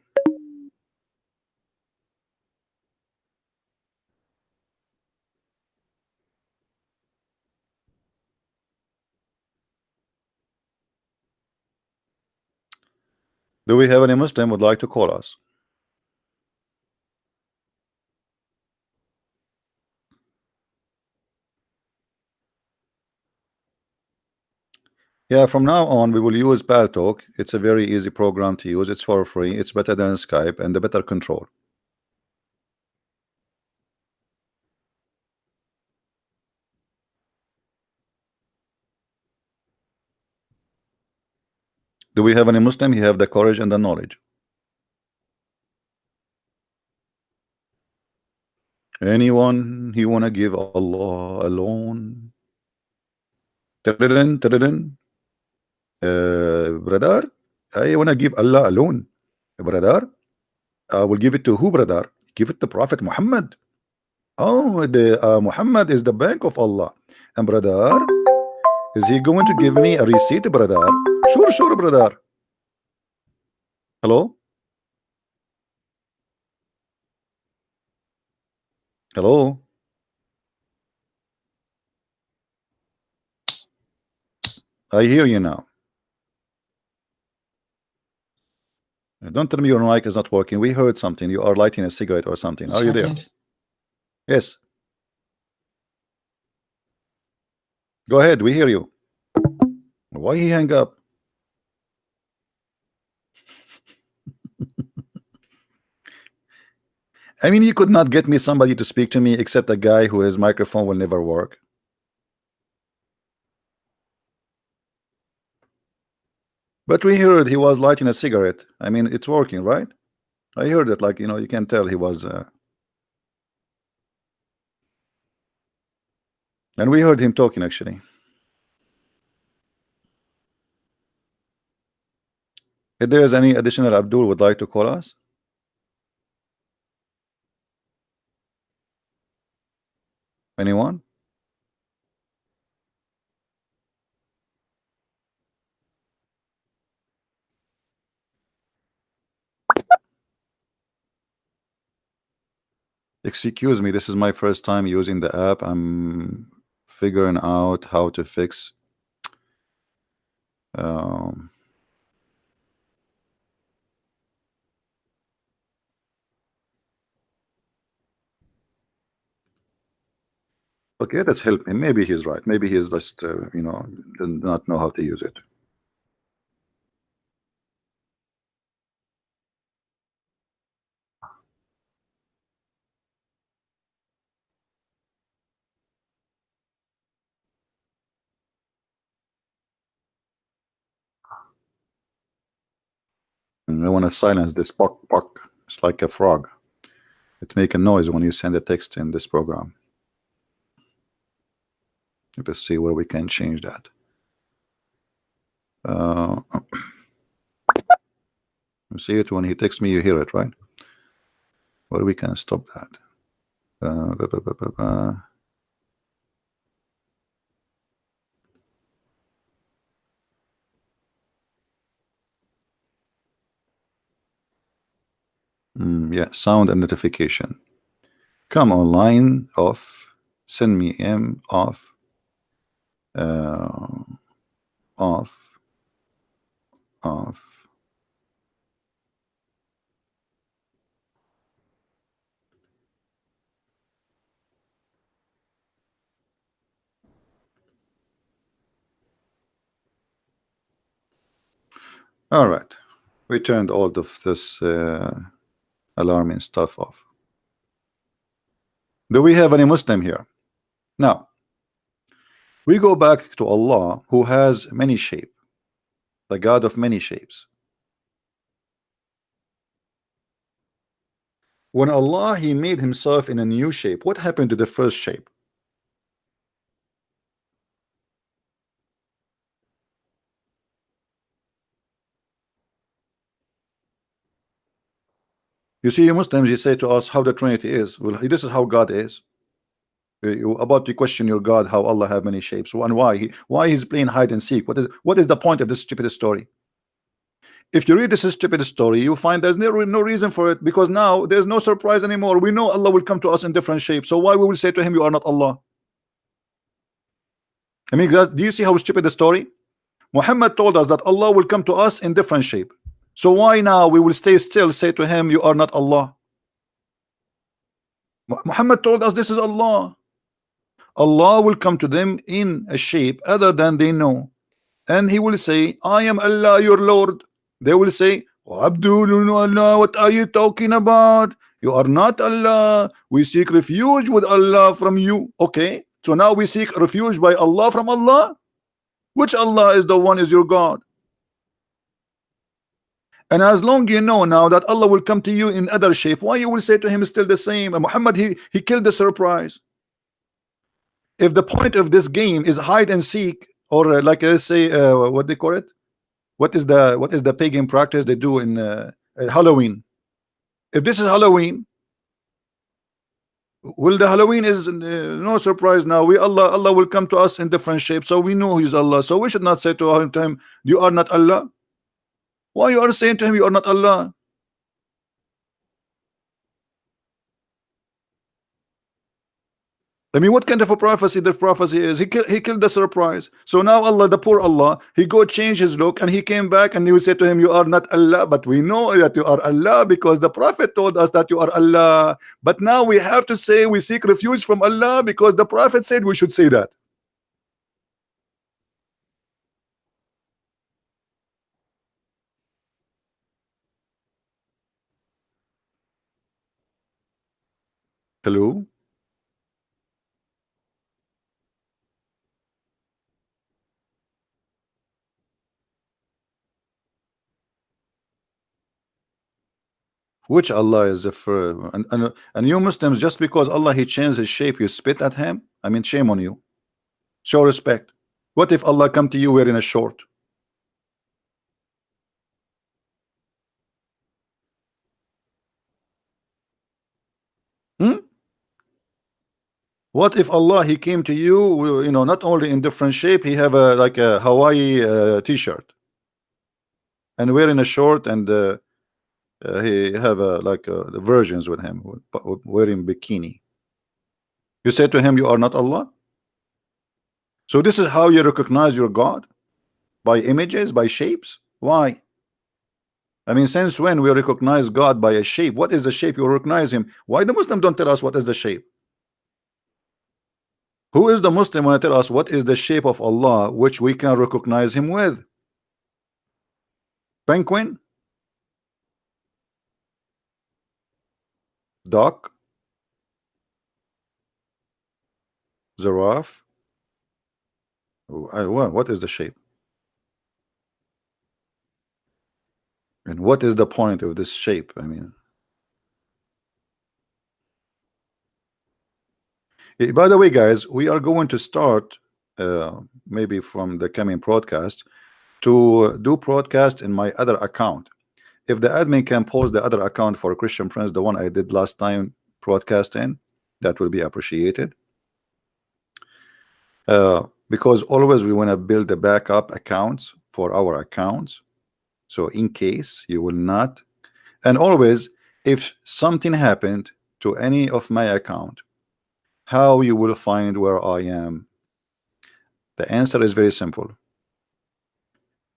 Do we have any Muslim would like to call us? Yeah, from now on we will use Paltalk. It's a very easy program to use. It's for free. It's better than Skype and the better control. Do we have any Muslim? He have the courage and the knowledge. Anyone he wanna give Allah alone? Brother, I wanna give Allah alone. Brother, I will give it to who, brother? Give it to Prophet Muhammad. Oh, the Muhammad is the bank of Allah. And brother, is he going to give me a receipt, brother? Sure, sure, brother. Hello? Hello? I hear you now. Don't tell me your mic is not working. We heard something. You are lighting a cigarette or something. Are you there? Yes. Go ahead. We hear you. Why he hang up? I mean, you could not get me somebody to speak to me except a guy who his microphone will never work. But we heard he was lighting a cigarette. I mean, it's working, right? I heard it, like, you can tell he was. And we heard him talking, actually. If there is any additional Abdul would like to call us? Anyone? Excuse me, this is my first time using the app. I'm figuring out how to fix. Okay, let's help him. Maybe he's right. Maybe he's just, does not know how to use it. And I want to silence this pock pock. It's like a frog. It make a noise when you send a text in this program. Let's see where we can change that. You see it when he texts me, you hear it, right? Where we can stop that. Yeah, sound and notification. Come online off. Send me M off. Off. Off. All right, we turned all of this alarming stuff off. Do we have any Muslim here? Now, we go back to Allah, who has many shapes, the God of many shapes. When Allah, he made himself in a new shape, what happened to the first shape? You see, Muslims, you say to us how the Trinity is. Well, this is how God is. You about to question your God, how Allah have many shapes, and why he's playing hide and seek. What is the point of this stupid story? If you read this stupid story, you find there's no reason for it, because now there's no surprise anymore. We know Allah will come to us in different shapes, so why we will say to him, you are not Allah? I mean, do you see how stupid the story? Muhammad told us that Allah will come to us in different shape, so why now we will stay still, say to him, you are not Allah? Muhammad told us this is Allah. Allah will come to them in a shape other than they know, and he will say, I am Allah your Lord. They will say, oh, Abdul, Allah, what are you talking about? You are not Allah. We seek refuge with Allah from you. Okay, so now we seek refuge by Allah from Allah. Which Allah is the one is your God? And as long you know now that Allah will come to you in other shape, why you will say to him still the same? And Muhammad, he killed the surprise. If the point of this game is hide and seek, or like let's say what they call it, what is the pagan practice they do in Halloween? If this is Halloween, well, the Halloween is no surprise now. Allah will come to us in different shapes, so we know he's Allah. So we should not say to him, you are not Allah. Why you are saying to him, you are not Allah? I mean, what kind of a prophecy the prophecy is? He killed the surprise. So now Allah, the poor Allah, he go change his look, and he came back, and he will say to him, you are not Allah, but we know that you are Allah because the Prophet told us that you are Allah. But now we have to say we seek refuge from Allah because the Prophet said we should say that. Hello? Which Allah is the first? And you Muslims, just because Allah he changed his shape, you spit at him? I mean, shame on you. Show respect. What if Allah come to you wearing a short? What if Allah he came to you, you know, not only in different shape, he have a like a Hawaii t-shirt and wearing a short, and he have like the versions with him wearing bikini. You say to him, you are not Allah. So this is how you recognize your God, by images, by shapes. Why? I mean, since when we recognize God by a shape? What is the shape you recognize him? Why the Muslim don't tell us what is the shape? Who is the Muslim when tell us what is the shape of Allah which we can recognize him with? Penguin? Duck? Giraffe? What is the shape? And what is the point of this shape? I mean, by the way, guys, we are going to start maybe from the coming broadcast to do broadcast in my other account. If the admin can post the other account for Christian Prince, the one I did last time broadcast in, that will be appreciated. Because always we want to build the backup accounts for our accounts, so in case you will not, and always if something happened to any of my account, how you will find where I am? The answer is very simple.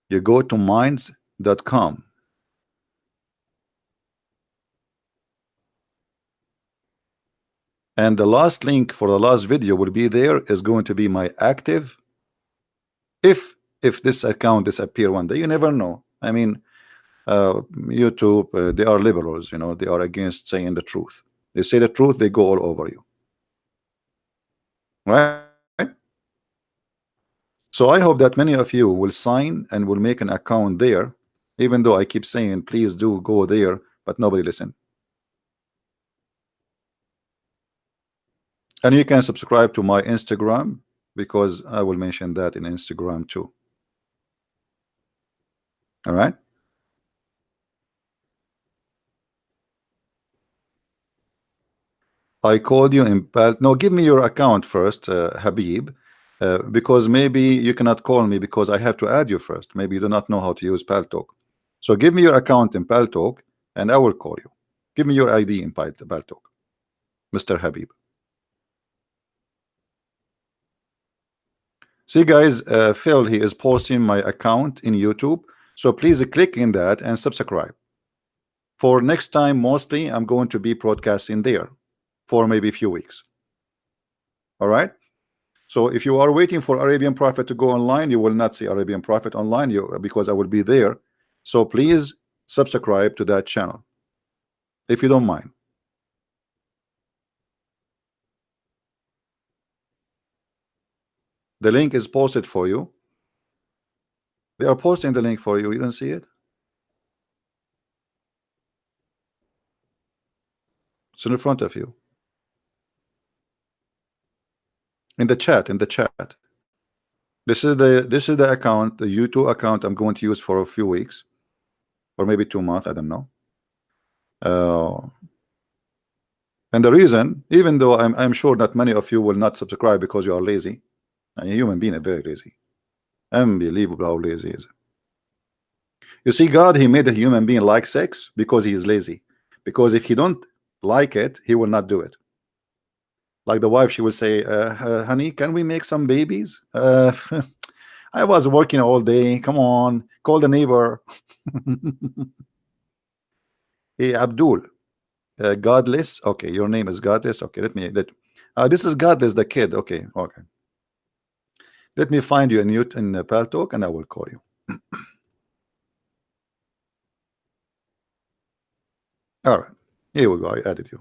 You go to minds.com, and the last link for the last video will be there, is going to be my active. If this account disappear one day, you never know, I mean, YouTube, they are liberals, you know, they are against saying the truth. They say the truth, they go all over you. Right? So I hope that many of you will sign and will make an account there, even though I keep saying, please do go there, but nobody listen. And you can subscribe to my Instagram, because I will mention that in Instagram too. All right. I called you in no, give me your account first, Habib, because maybe you cannot call me because I have to add you first. Maybe you do not know how to use Paltalk. So give me your account in Paltalk and I will call you. Give me your ID in Paltalk, Mr. Habib. See guys, Phil, he is posting my account in YouTube, so please click in that and subscribe. For next time, mostly I'm going to be broadcasting there for maybe a few weeks. All right. So if you are waiting for Arabian Prophet to go online, you will not see Arabian Prophet online, because I will be there. So please subscribe to that channel if you don't mind. The link is posted for you. They are posting the link for you. You don't see it? It's in front of you. In the chat, This is the account, the YouTube account I'm going to use for a few weeks, or maybe 2 months, I don't know. And the reason, even though I'm sure that many of you will not subscribe because you are lazy, and a human being are very lazy, unbelievable how lazy is. You see, God, he made a human being like sex because he is lazy. Because if he don't like it, he will not do it. Like the wife, she will say, honey, can we make some babies? I was working all day. Come on, call the neighbor. Hey, Abdul, Godless. Okay, your name is Godless. Okay, this is Godless, the kid. Okay. Let me find you in Paltalk and I will call you. All right, here we go. I added you.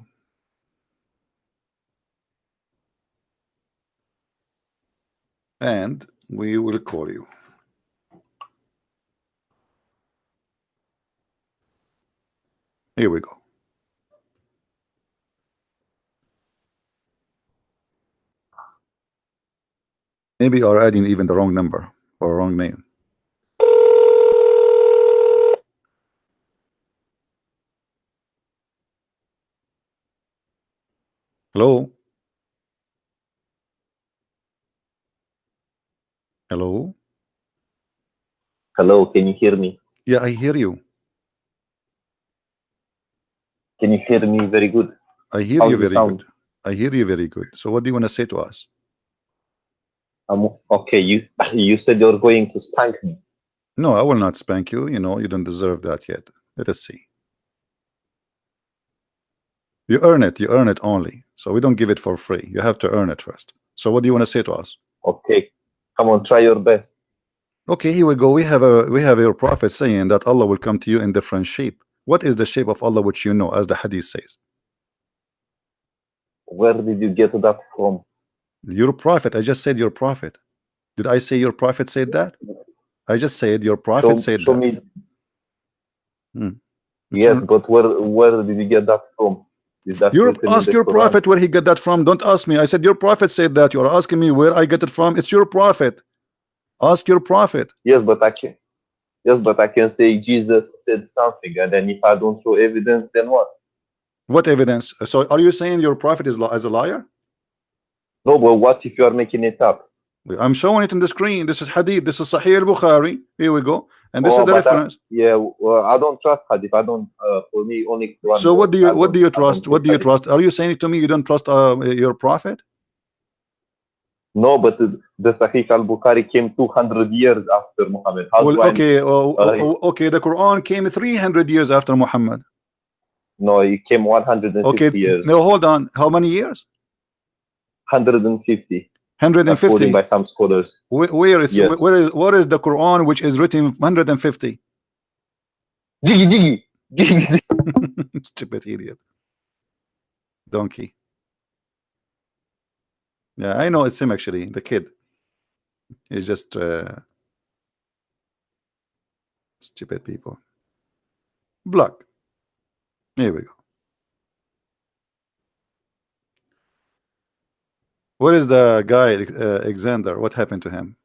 And we will call you. Here we go. Maybe you are adding even the wrong number or wrong name. Hello? Hello? Hello, can you hear me? Yeah, I hear you. Can you hear me very good? I hear you very good. I hear you very good. So what do you want to say to us? Okay, you said you're going to spank me. No, I will not spank you. You know, you don't deserve that yet. Let us see. You earn it only. So we don't give it for free. You have to earn it first. So what do you want to say to us? Okay, come on, try your best. Okay, here we go. We have your prophet saying that Allah will come to you in different shape. What is the shape of Allah which you know, as the hadith says? Where did you get that from? Your prophet. I just said your prophet. Did I say your prophet said that? I just said your prophet said show that. Me. Yes, but where did you get that from? Ask your prophet where he got that from. Don't ask me. I said your prophet said that. You are asking me where I get it from. It's your prophet. Ask your prophet. Yes, but I can say Jesus said something, and then if I don't show evidence, then what? What evidence? So are you saying your prophet is a liar? No, but what if you are making it up? I'm showing it on the screen. This is hadith. This is Sahih al-Bukhari. Here we go. And this is the reference. Well, I don't trust hadith. I don't. For me, only Quran. So what do you trust? What do you trust? Are you saying to me you don't trust your prophet? No, but the Sahih al-Bukhari came 200 years after Muhammad. Okay, the Quran came 300 years after Muhammad. No, it came 150 years. No, hold on. How many years? 150. 150 according by some scholars. What is the Quran which is written 150? Jiggy. Stupid idiot. Donkey. Yeah, I know it's him actually, the kid. He's just stupid people. Block. Here we go. Where is the guy, Alexander? What happened to him?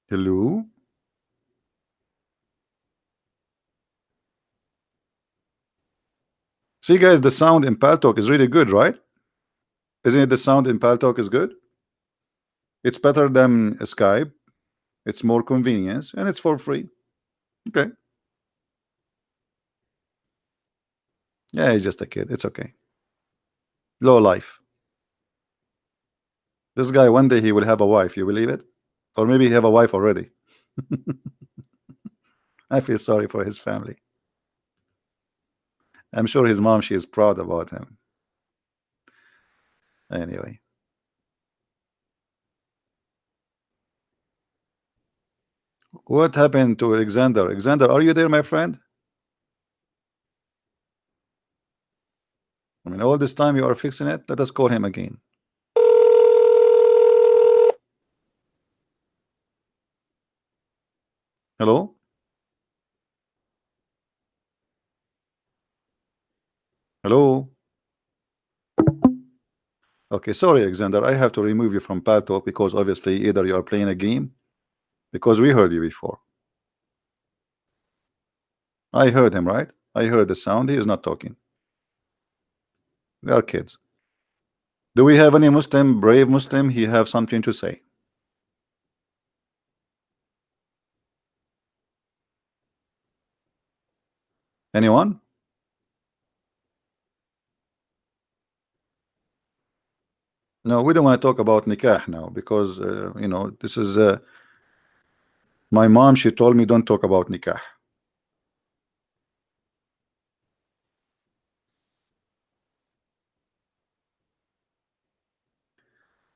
Hello? See, guys, the sound in Paltalk is really good, right? Isn't it the sound in Paltalk is good? It's better than Skype. It's more convenience, and it's for free. Okay. Yeah, he's just a kid. It's okay. Low life. This guy, one day he will have a wife. You believe it? Or maybe he have a wife already. I feel sorry for his family. I'm sure his mom, she is proud about him. Anyway. What happened to Alexander? Alexander, are you there, my friend? I mean, all this time you are fixing it. Let us call him again. Hello? Hello? Okay, sorry, Alexander. I have to remove you from Paltalk because obviously either you are playing a game, because we heard you before. I heard him, right? I heard the sound. He is not talking. They are kids. Do we have any Muslim, brave Muslim? He have something to say. Anyone? No, we don't want to talk about nikah now because you know, this is my mom. She told me don't talk about nikah.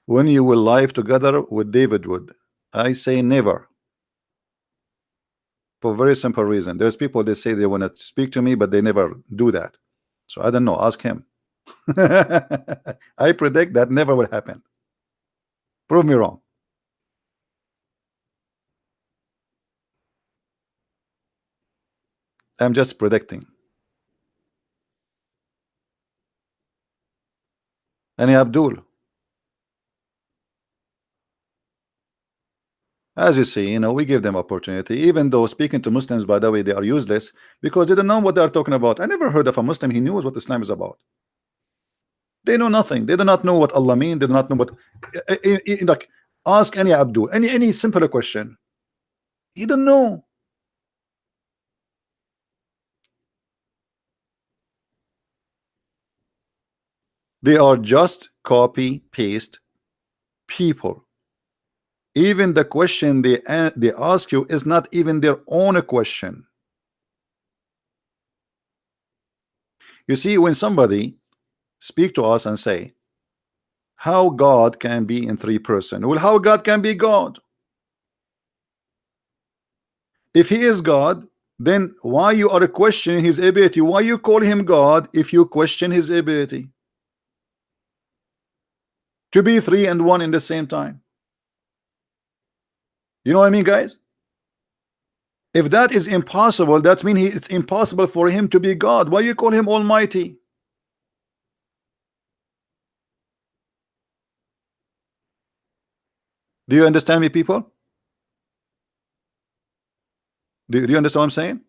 When you will live together with David Wood, I say never. For a very simple reason. There's people they say they want to speak to me, but they never do that. So I don't know. Ask him. I predict that never will happen. Prove me wrong. I'm just predicting. Any Abdul? As you see, you know, we give them opportunity, even though speaking to Muslims, by the way, they are useless because they don't know what they are talking about. I never heard of a Muslim he knows what Islam is about. They know nothing. They do not know what Allah means. They do not know what like ask any Abdul any simpler question. He don't know. They are just copy paste people. Even the question they ask you is not even their own question. You see, when somebody speak to us and say how God can be in three person, well, how God can be God? If he is God, then why you are questioning his ability? Why you call him God if you question his ability to be three and one in the same time? You know what I mean, guys? If that is impossible, that means it's impossible for him to be God. Why you call him Almighty? Do you understand me, people? Do you understand what I'm saying?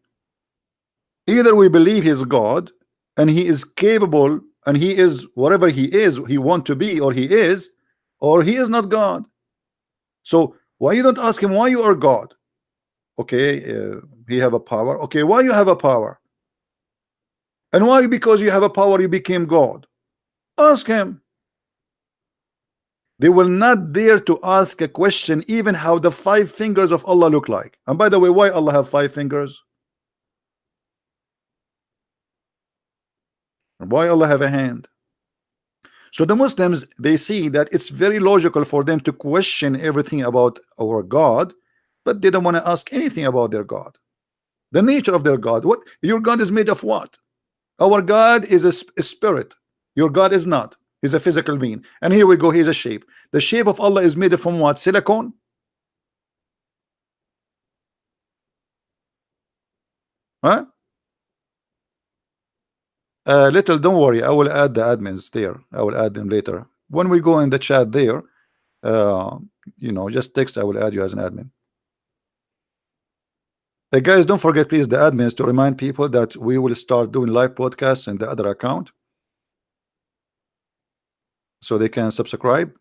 Either we believe he's God and he is capable and he is whatever he is, he want to be, or he is not God. So why you don't ask him why you are God? Okay, he have a power. Okay, why you have a power? And why because you have a power you became God? Ask him. They will not dare to ask a question even how the 5 fingers of Allah look like. And by the way, why Allah have 5 fingers? And why Allah have a hand? So the Muslims, they see that it's very logical for them to question everything about our God, but they don't want to ask anything about their God, the nature of their God. What your God is made of? What? Our God is a spirit. Your God is not. He's a physical being. And here we go. He's a shape. The shape of Allah is made from what? Silicone? Huh? Little, don't worry. I will add the admins there. I will add them later. When we go in the chat there, you know, just text. I will add you as an admin. Guys, don't forget, please, the admins to remind people that we will start doing live podcasts in the other account so they can subscribe.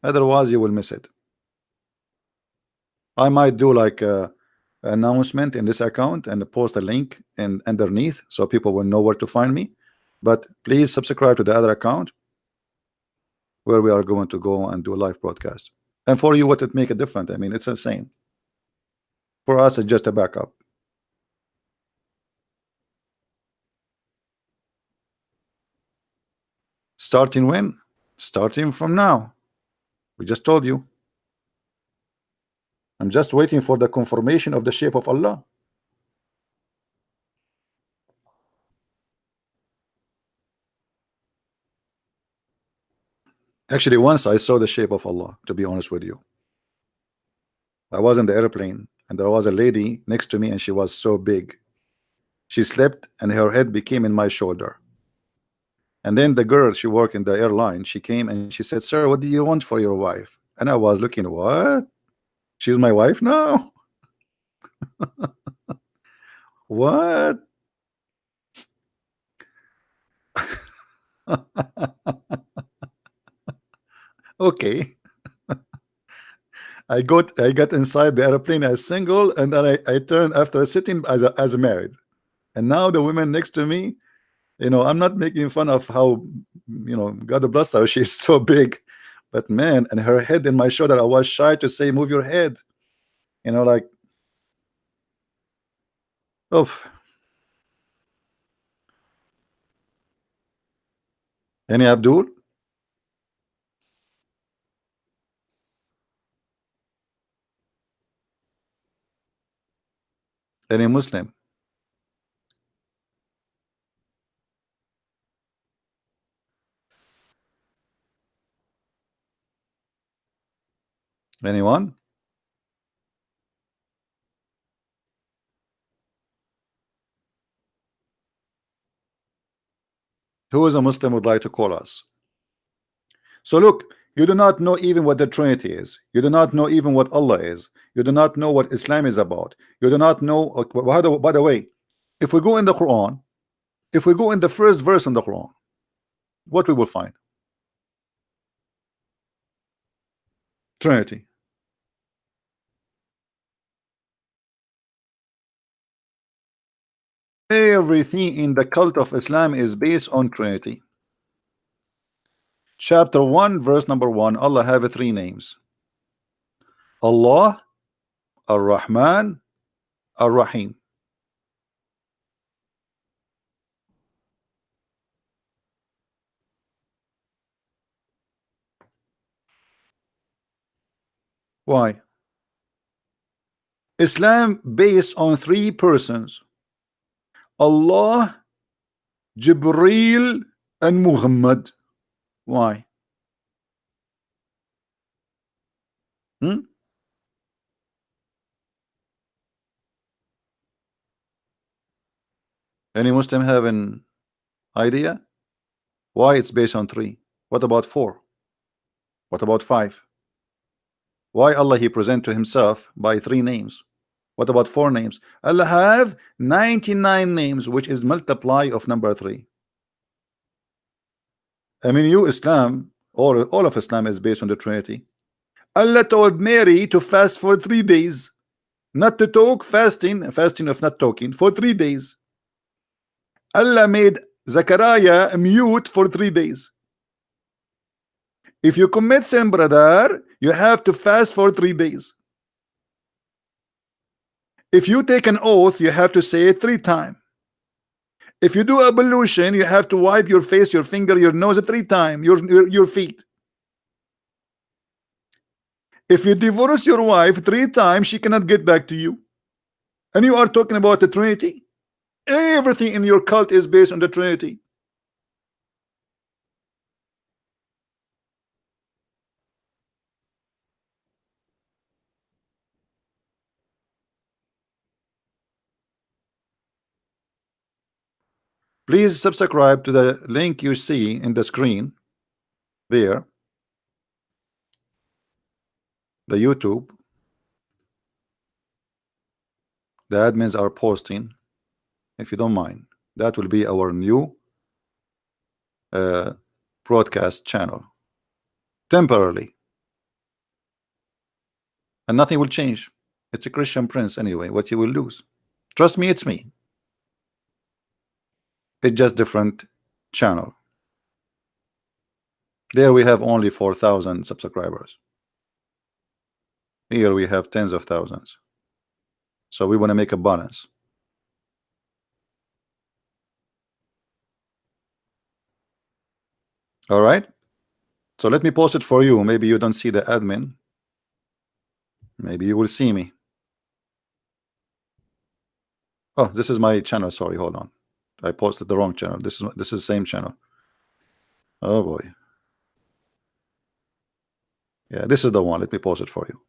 Otherwise, you will miss it. I might do like a announcement in this account and post a link in underneath so people will know where to find me. But please subscribe to the other account where we are going to go and do a live broadcast. And for you, what it make it different? I mean, it's insane. For us, it's just a backup. Starting when? Starting from now. We just told you. I'm just waiting for the confirmation of the shape of Allah. Actually, once I saw the shape of Allah, to be honest with you. I was in the airplane and there was a lady next to me and she was so big. She slept and her head became in my shoulder. And then the girl, she worked in the airline, she came and she said, "Sir, what do you want for your wife?" And I was looking, what? She's my wife now? What? Okay. I got inside the airplane as single, and then I turned after sitting as a married. And now the women next to me, you know, I'm not making fun of how, you know, God bless her, she's so big, but man, and her head in my shoulder, I was shy to say, "Move your head," you know, like, oh. Any Abdul? Any Muslim? Anyone? Who is a Muslim would like to call us? So look, you do not know even what the Trinity is. You do not know even what Allah is. You do not know what Islam is about. You do not know. By the way, if we go in the Quran, if we go in the first verse in the Quran, what we will find? Trinity. Everything in the cult of Islam is based on Trinity. Chapter 1, verse number 1, Allah have 3 names. Allah, Ar-Rahman, Ar-Rahim. Why? Islam based on 3 persons: Allah, Jibreel, and Muhammad. Why? Any Muslim have an idea why it's based on 3? What about 4? What about 5? Why Allah he present to himself by 3 names? What about 4 names? Allah have 99 names, which is multiply of number 3. I mean, you Islam, or all of Islam is based on the Trinity. Allah told Mary to fast for 3 days, not to talk, fasting of not talking for 3 days. Allah made Zachariah mute for 3 days. If you commit sin, brother, you have to fast for 3 days. If you take an oath, you have to say it 3 times. If you do ablution, you have to wipe your face, your finger, your nose 3 times, your feet. If you divorce your wife 3 times, she cannot get back to you. And you are talking about the Trinity? Everything in your cult is based on the Trinity. Please subscribe to the link you see in the screen there, the YouTube. The admins are posting, if you don't mind. That will be our new broadcast channel temporarily, and nothing will change. It's a Christian Prince anyway. What you will lose, trust me, it's me. It's just different channel. There we have only 4,000 subscribers. Here we have tens of thousands. So we want to make a balance. All right. So let me post it for you. Maybe you don't see the admin. Maybe you will see me. Oh, this is my channel. Sorry, hold on. I posted the wrong channel. This is the same channel. Oh boy. Yeah, this is the one. Let me post it for you.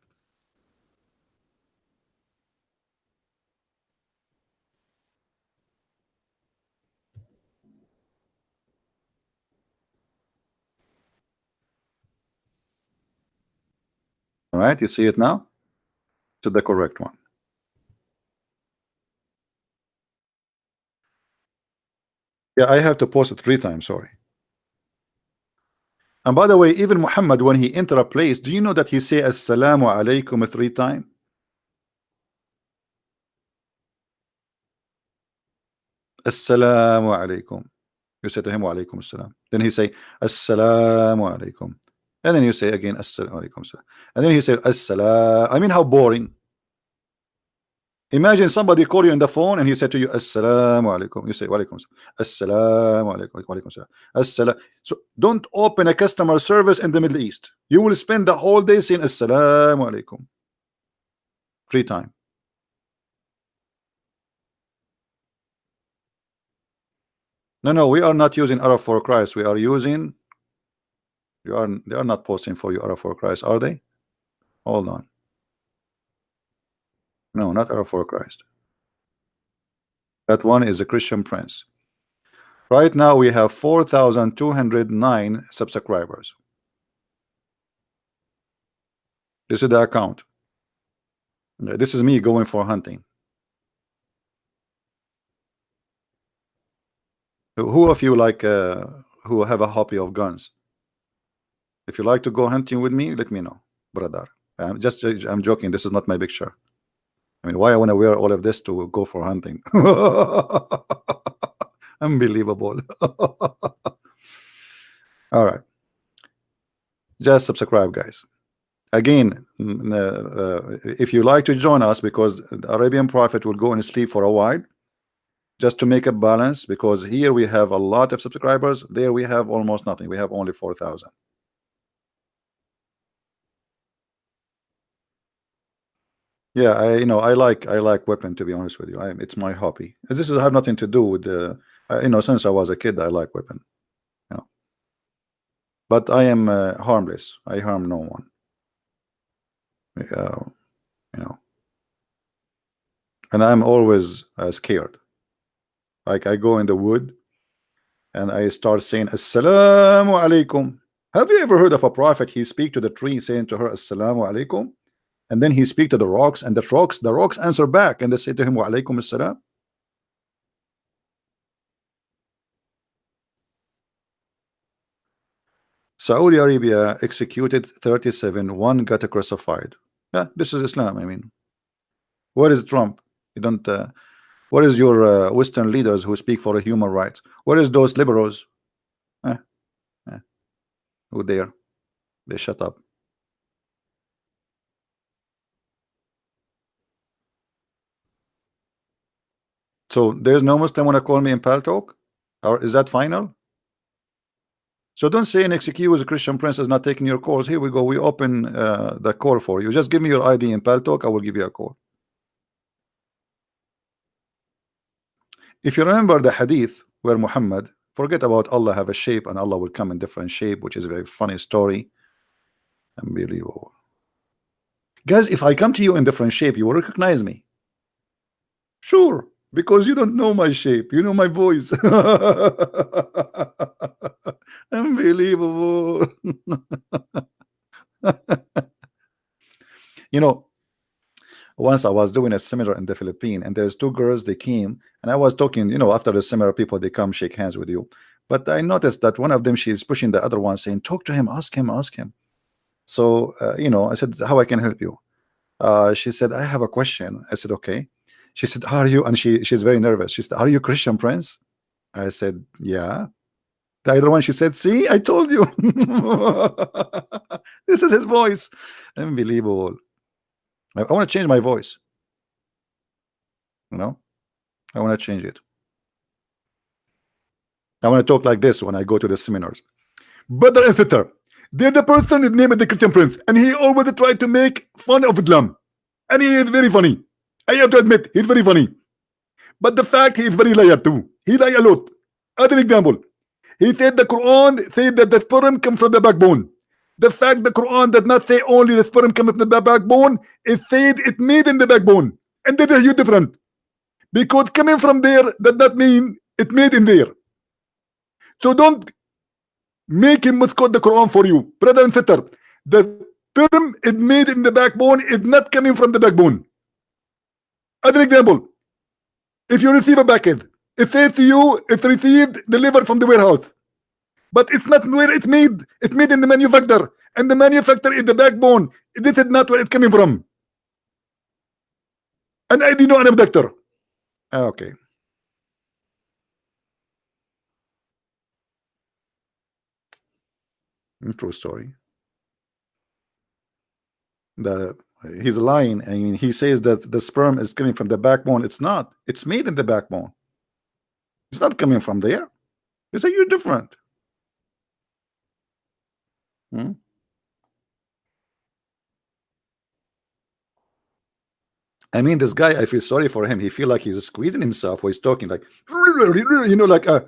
All right, you see it now? This is the correct one. Yeah, I have to post it 3 times. Sorry. And by the way, even Muhammad, when he enter a place, do you know that he say Assalamu alaikum 3 times? Assalamu alaikum. You say to him, wa alaikum assalam. Then he say, Assalamu alaikum. And then you say again, Assalamu alaikum. And then he say, Assalam. I mean, how boring. Imagine somebody call you on the phone and he said to you, Assalamu alaikum. You say, wa alaikum assalam. Assalamu alaikum. Wa alaikum assalam. Assalam. So don't open a customer service in the Middle East. You will spend the whole day saying, Assalamu alaikum 3 times. No, we are not using Arab for Christ. We are using. They are not posting for you Arab for Christ, are they? Hold on. No, not Arab for Christ. That one is a Christian Prince. Right now we have 4,209 subscribers. This is the account. This is me going for hunting. Who of you like who have a hobby of guns? If you like to go hunting with me, let me know, brother. I'm joking. This is not my picture. I mean, why I want to wear all of this to go for hunting? Unbelievable. All right. Just subscribe, guys. Again, if you like to join us, because the Arabian Prophet will go and sleep for a while, just to make a balance, because here we have a lot of subscribers, there we have almost nothing. We have only 4,000. Yeah, I like weapon, to be honest with you. It's my hobby. This is have nothing to do with the since I was a kid I like weapon. But I am harmless. I harm no one. And I'm always scared. Like I go in the wood and I start saying Assalamu alaikum. Have you ever heard of a prophet? He speak to the tree saying to her Assalamu alaikum, and then he speak to the rocks, and the rocks answer back and they say to him wa alaikum assalam. Saudi Arabia executed 37, one got crucified. Yeah, this is Islam. I mean, where is Trump? You don't where is your Western leaders who speak for human rights? Where is those liberals? Who there? They shut up. So there's no Muslim want to call me in Paltalk, or is that final? So don't say an excuse a Christian Prince is not taking your calls. Here we go. We open the call for you. Just give me your ID in Paltalk. I will give you a call. If you remember the hadith where Muhammad, forget about Allah have a shape and Allah will come in different shape, which is a very funny story. Unbelievable. Guys, if I come to you in different shape, you will recognize me. Sure, because you don't know my shape. You know my voice. Unbelievable. You know, once I was doing a seminar in the Philippines, and there's two girls, they came, and I was talking, you know, after the seminar, people, they come shake hands with you. But I noticed that one of them, she is pushing the other one, saying, talk to him, ask him, ask him. So, you know, I said, how I can help you? She said, I have a question. I said, okay. She said, how are you? And she's very nervous. She said, are you Christian Prince? I said, yeah. The other one, she said, see, I told you. This is his voice. Unbelievable. I want to change my voice. You know, I want to change it. I want to talk like this when I go to the seminars. Brother and sister, they're the person is named the Christian Prince, and he always tried to make fun of Islam. And he is very funny. I have to admit, he's very funny. But the fact he is very liar too. He lie a lot. Other example, he said the Quran said that the sperm comes from the backbone. The fact the Quran does not say only the sperm comes from the backbone, it said it made in the backbone. And that is a huge difference. Because coming from there does not mean it made in there. So don't make him misquote the Quran for you. Brother and sister, the sperm is made in the backbone is not coming from the backbone. Other example, if you receive a package, it says to you it's received, delivered from the warehouse. But it's not where it's made. It's made in the manufacturer. And the manufacturer is the backbone. This is not where it's coming from. And I do know I'm a doctor. Okay. True story. He's lying. I mean, he says that the sperm is coming from the backbone. It's not. It's made in the backbone. It's not coming from there. It's a huge different. I mean, this guy, I feel sorry for him. He feel like he's squeezing himself while he's talking, like, you know, like, I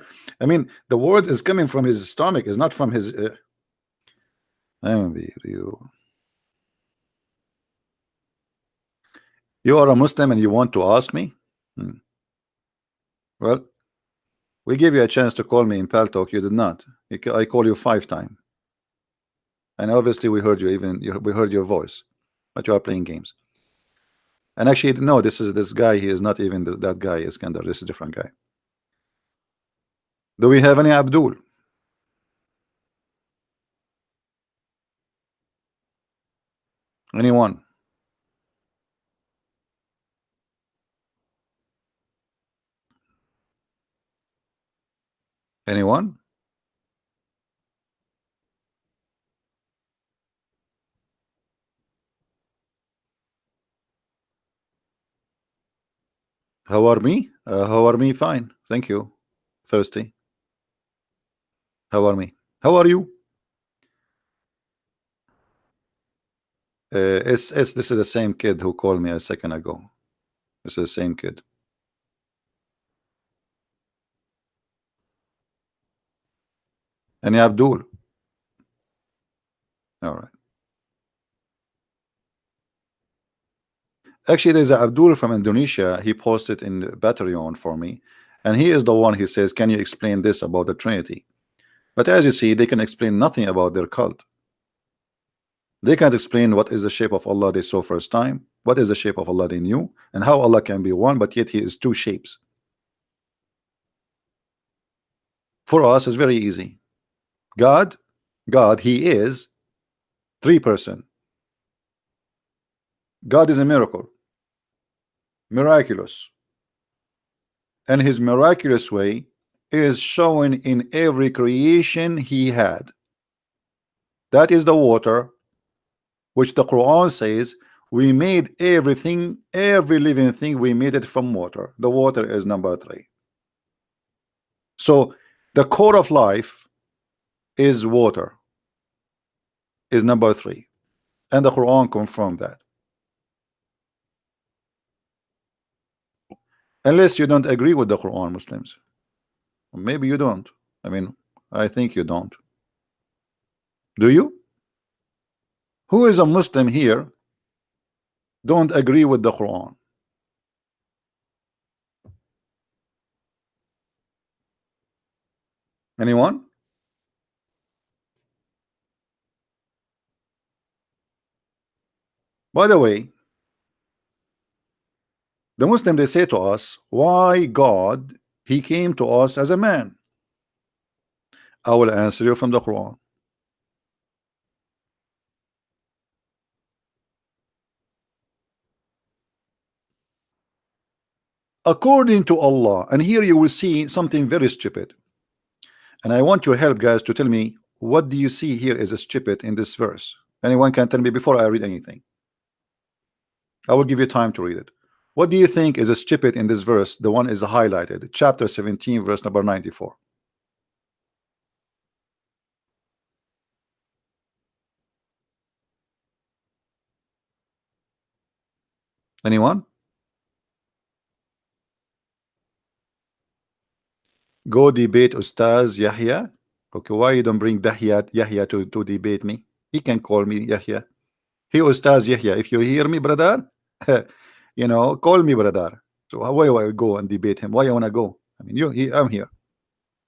mean, the words is coming from his stomach, is not from his. You are a Muslim and you want to ask me? Well, we gave you a chance to call me in Paltalk. You did not. I call you 5 times, and obviously we heard you. We heard your voice, but you are playing games. And actually, no, this is this guy. He is not even that guy, Iskandar. This is a different guy. Do we have any Abdul? Anyone? Anyone? How are me? How are me? Fine, thank you. Thirsty. How are me? How are you? This is the same kid who called me a second ago. This is the same kid. Any Abdul? All right. Actually, there's a Abdul from Indonesia. He posted in the Patreon for me, and he is the one who says, can you explain this about the Trinity? But as you see, they can explain nothing about their cult. They can't explain what is the shape of Allah they saw first time, what is the shape of Allah they knew, and how Allah can be one, but yet he is 2 shapes. For us, it's very easy. God, he is 3 person. God is a miracle, miraculous, and his miraculous way is shown in every creation he had. That is the water, which the Quran says We made everything, every living thing, we made it from water. The water is number 3. So the core of life is water, is number 3. And the Quran confirmed that. Unless you don't agree with the Quran, Muslims. Maybe you don't. I mean, I think you don't. Do you? Who is a Muslim here don't agree with the Quran? Anyone? By the way, the Muslim, they say to us, why God, he came to us as a man? I will answer you from the Quran. According to Allah, and here you will see something very stupid, and I want your help, guys, to tell me what do you see here is a stupid in this verse. Anyone can tell me before I read anything. I will give you time to read it. What do you think is a stupid in this verse? The one is highlighted, chapter 17, verse number 94. Anyone? Go debate Ustaz Yahya. Okay, why you don't bring Yahya to debate me? He can call me Yahya. He Ustaz Yahya. If you hear me, brother, you know, call me brother. So why do I go and debate him? Why you wanna go? I mean, I'm here.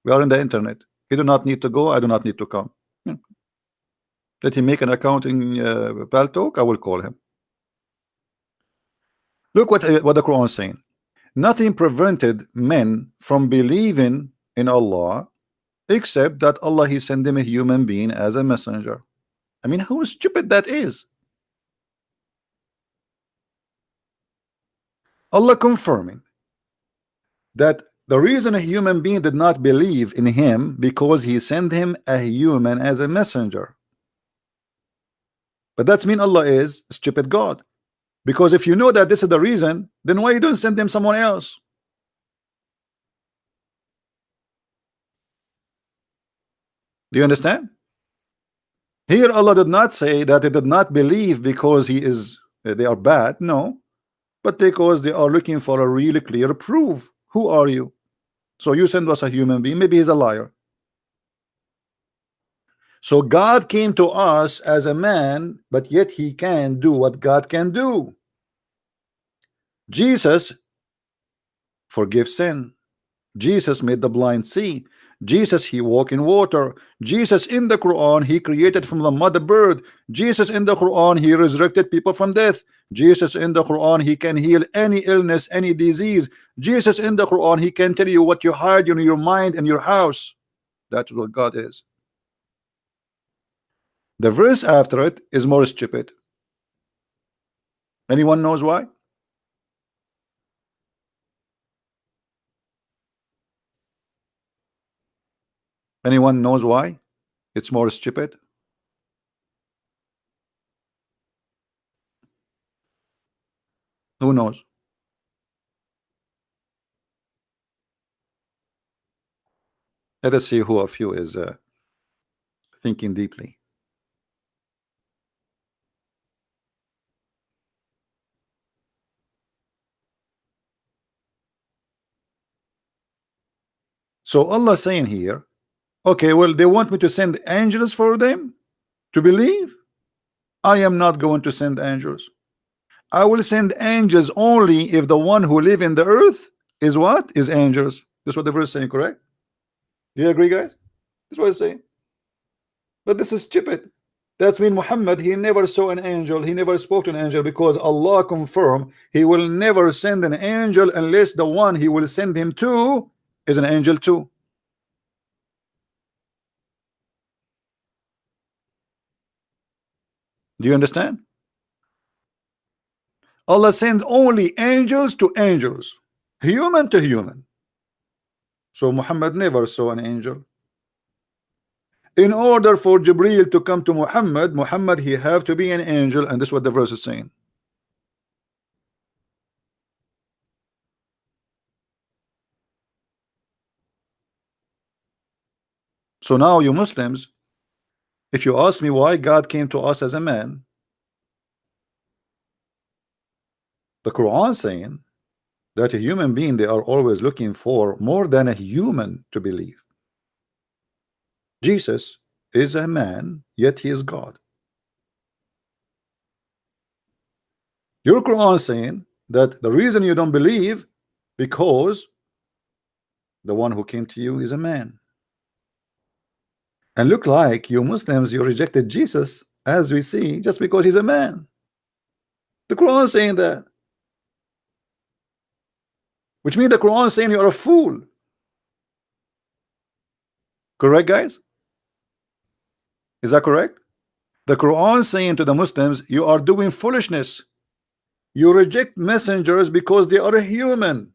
We are in the internet. He do not need to go. I do not need to come. Let him make an account in Paltalk. I will call him. Look what the Quran is saying. Nothing prevented men from believing in Allah except that Allah, he sent them a human being as a messenger. I mean, how stupid that is. Allah confirming that the reason a human being did not believe in him because he sent him a human as a messenger. But that's mean Allah is a stupid God. Because if you know that this is the reason, then why you don't send them someone else? Do you understand? Here Allah did not say that they did not believe because they are bad. No, but because they are looking for a really clear proof. Who are you? So you send us a human being. Maybe he's a liar. So God came to us as a man, but yet he can do what God can do. Jesus forgives sin. Jesus made the blind see. Jesus, he walked in water. Jesus in the Quran, he created from the mother bird. Jesus in the Quran, he resurrected people from death. Jesus in the Quran, he can heal any illness, any disease. Jesus in the Quran, he can tell you what you hide in your mind and your house. That's what God is. The verse after it is more stupid. Anyone knows why? Anyone knows why it's more stupid? Who knows? Let us see who of you is thinking deeply. So Allah saying here, okay, well, they want me to send angels for them to believe. I am not going to send angels. I will send angels only if the one who live in the earth is what? Is angels. That's what the verse is saying, correct? Do you agree, guys? That's what it's saying. But this is stupid. That's mean Muhammad, he never saw an angel, he never spoke to an angel, because Allah confirmed he will never send an angel unless the one he will send him to is an angel too. Do you understand? Allah sent only angels to angels, human to human. So Muhammad never saw an angel. In order for Jibreel to come to Muhammad, he have to be an angel, and this is what the verse is saying. So now you Muslims, if you ask me why God came to us as a man, the Quran saying that a human being, they are always looking for more than a human to believe. Jesus is a man, yet he is God. Your Quran saying that the reason you don't believe because the one who came to you is a man. And look like you Muslims, you rejected Jesus, as we see, just because he's a man. The Quran is saying that, which means the Quran is saying you are a fool. Correct, guys? Is that correct? The Quran is saying to the Muslims, you are doing foolishness. You reject messengers because they are a human.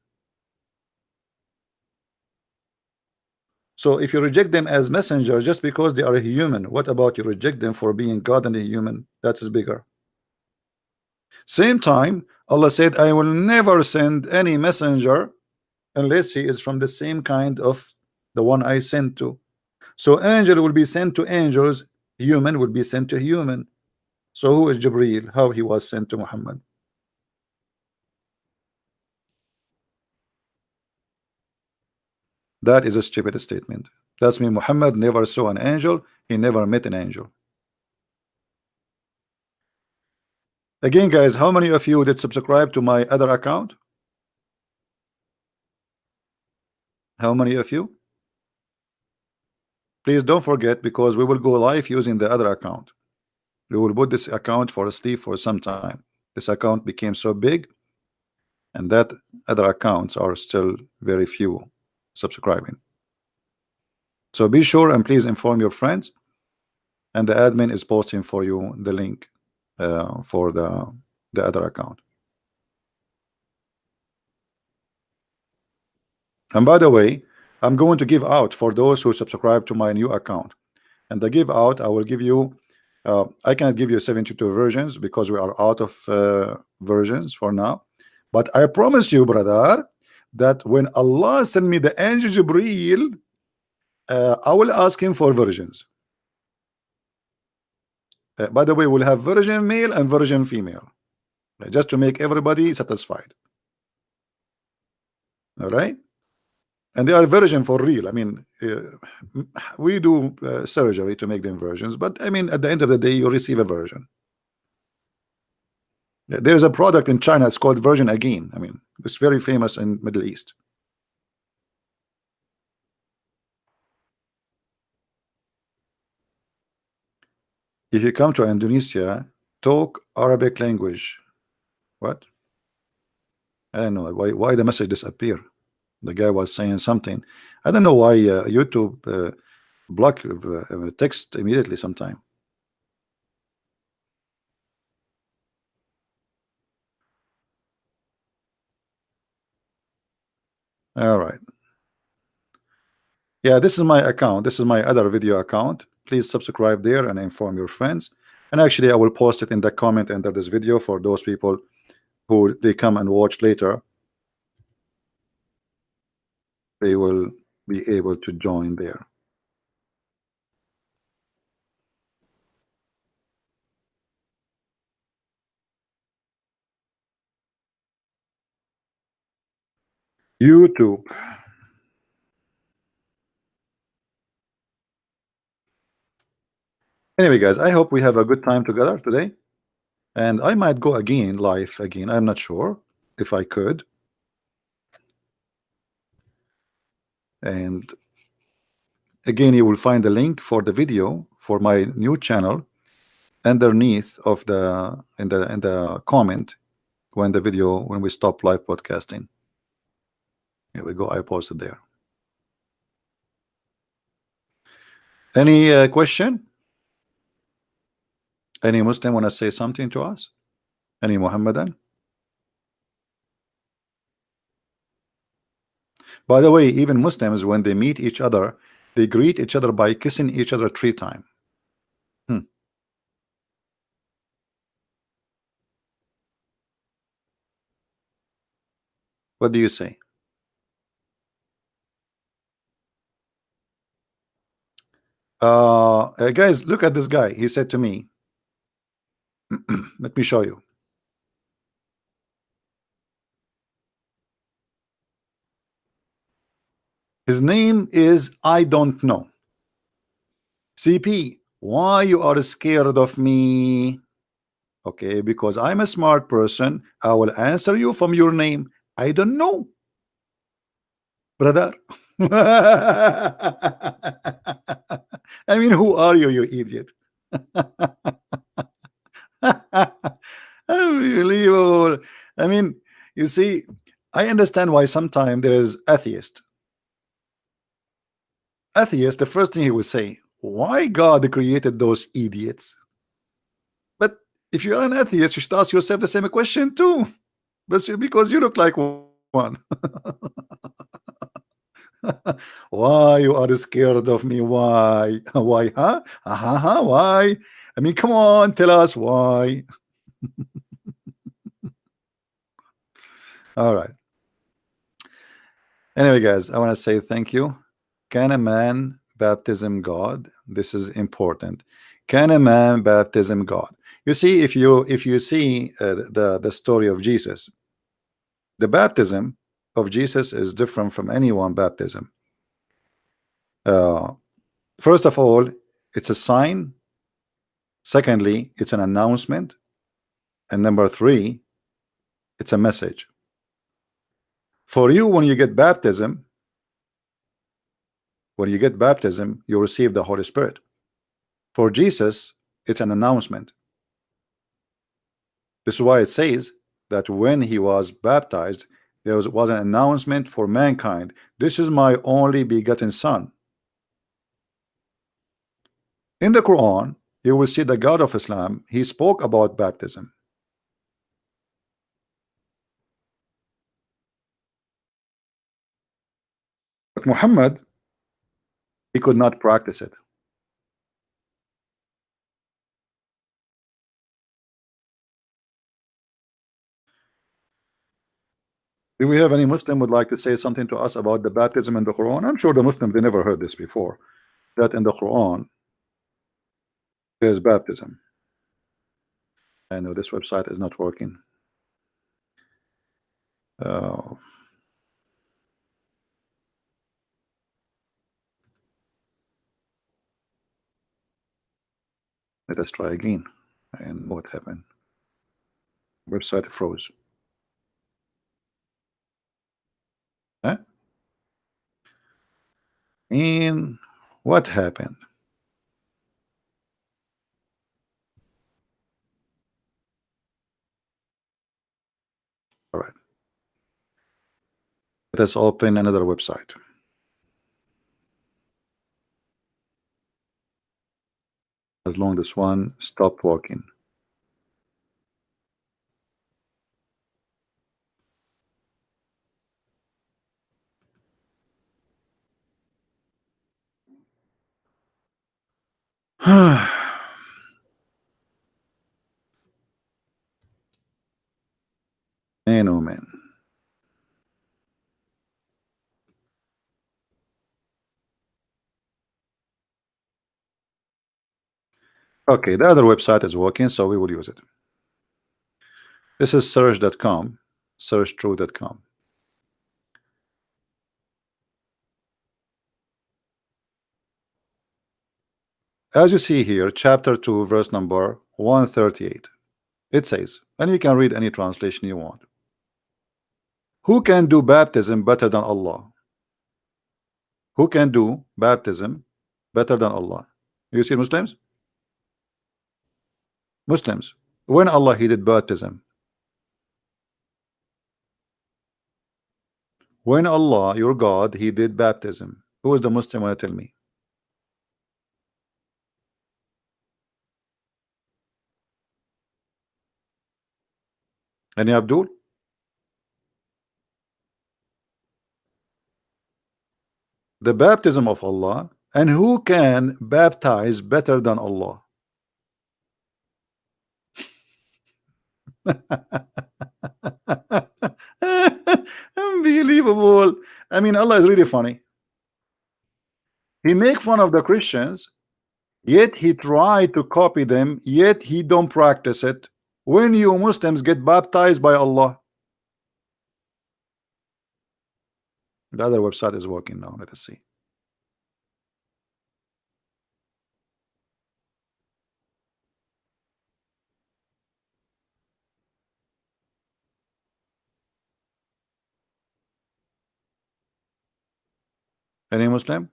So if you reject them as messengers just because they are a human, what about you reject them for being God and a human? That is bigger. Same time, Allah said, I will never send any messenger unless he is from the same kind of the one I sent to. So angel will be sent to angels, human will be sent to human. So who is Jibreel? How he was sent to Muhammad? That is a stupid statement. That's mean Muhammad never saw an angel, he never met an angel. Again, guys, how many of you did subscribe to my other account? How many of you? Please don't forget, because we will go live using the other account. We will put this account for sleep for some time. This account became so big, and that other accounts are still very few subscribing. So be sure and please inform your friends, and the admin is posting for you the link for the other account. And by the way, I'm going to give out for those who subscribe to my new account. And the give out, I will give you, I cannot give you 72 versions because we are out of versions for now. But I promise you, brother, that when Allah send me the angel Jibreel, I will ask him for versions. By the way, we'll have version male and version female, just to make everybody satisfied. All right? And they are version for real. I mean, we do surgery to make them versions, but I mean, at the end of the day, you receive a version. There's a product in China, it's called Version Again. I mean, it's very famous in Middle East. If you come to Indonesia, talk Arabic language. What? I don't know why the message disappear. The guy was saying something. I don't know why YouTube block text immediately sometime. All right. Yeah, this is my account. This is my other video account. Please subscribe there and inform your friends. And actually, I will post it in the comment under this video for those people who they come and watch later. They will be able to join there. YouTube. Anyway, guys, I hope we have a good time together today. And I might go again live again. I'm not sure if I could. And again, you will find the link for the video for my new channel underneath of the in the comment when we stop live podcasting. Here we go. I posted there. Any question? Any Muslim want to say something to us? Any Muhammadan? By the way, even Muslims, when they meet each other, they greet each other by kissing each other 3 times. What do you say? Guys, look at this guy. He said to me, let me show you. His name is I don't know. CP, why you are scared of me? Okay, because I'm a smart person. I will answer you from your name. I don't know, brother. I mean, who are you, you idiot? Unbelievable. I mean, you see, I understand why sometimes there is atheist. Atheist, the first thing he will say, why God created those idiots? But if you are an atheist, you should ask yourself the same question too. But because you look like one. Why you are scared of me? Why? Why? Huh? Why? I mean, come on, tell us why. All right. Anyway, guys, I want to say thank you. Can a man baptism God? This is important. Can a man baptism God? You see, if you see the story of Jesus, the baptism of Jesus is different from anyone baptism. First of all, it's a sign. Secondly, it's an announcement. And number three, it's a message. For you, when you get baptism, you receive the Holy Spirit. For Jesus, it's an announcement. This is why it says that when he was baptized, there was an announcement for mankind. This is my only begotten son. In the Quran, you will see the God of Islam, he spoke about baptism. But Muhammad, he could not practice it. Do we have any Muslim would like to say something to us about the baptism in the Quran? I'm sure the Muslim, they never heard this before, that in the Quran there's baptism. I know this website is not working. Let us try again. And what happened? Website froze. Huh? And what happened? All right. Let us open another website. As long as this one stopped working. Man, oh man. Okay, the other website is working, so we will use it. This is search.com, searchtrue.com. As you see here, chapter 2, verse number 138. It says, and you can read any translation you want. Who can do baptism better than Allah? Who can do baptism better than Allah? You see Muslims? Muslims. When Allah he did baptism? When Allah, your God, he did baptism. Who is the Muslim want to tell me? Any Abdul? The baptism of Allah. And who can baptize better than Allah? Unbelievable. I mean, Allah is really funny. He make fun of the Christians Yet he tried to copy them, yet he don't practice it. When you Muslims get baptized by Allah. The other website is working now. Let us see. Any Muslim?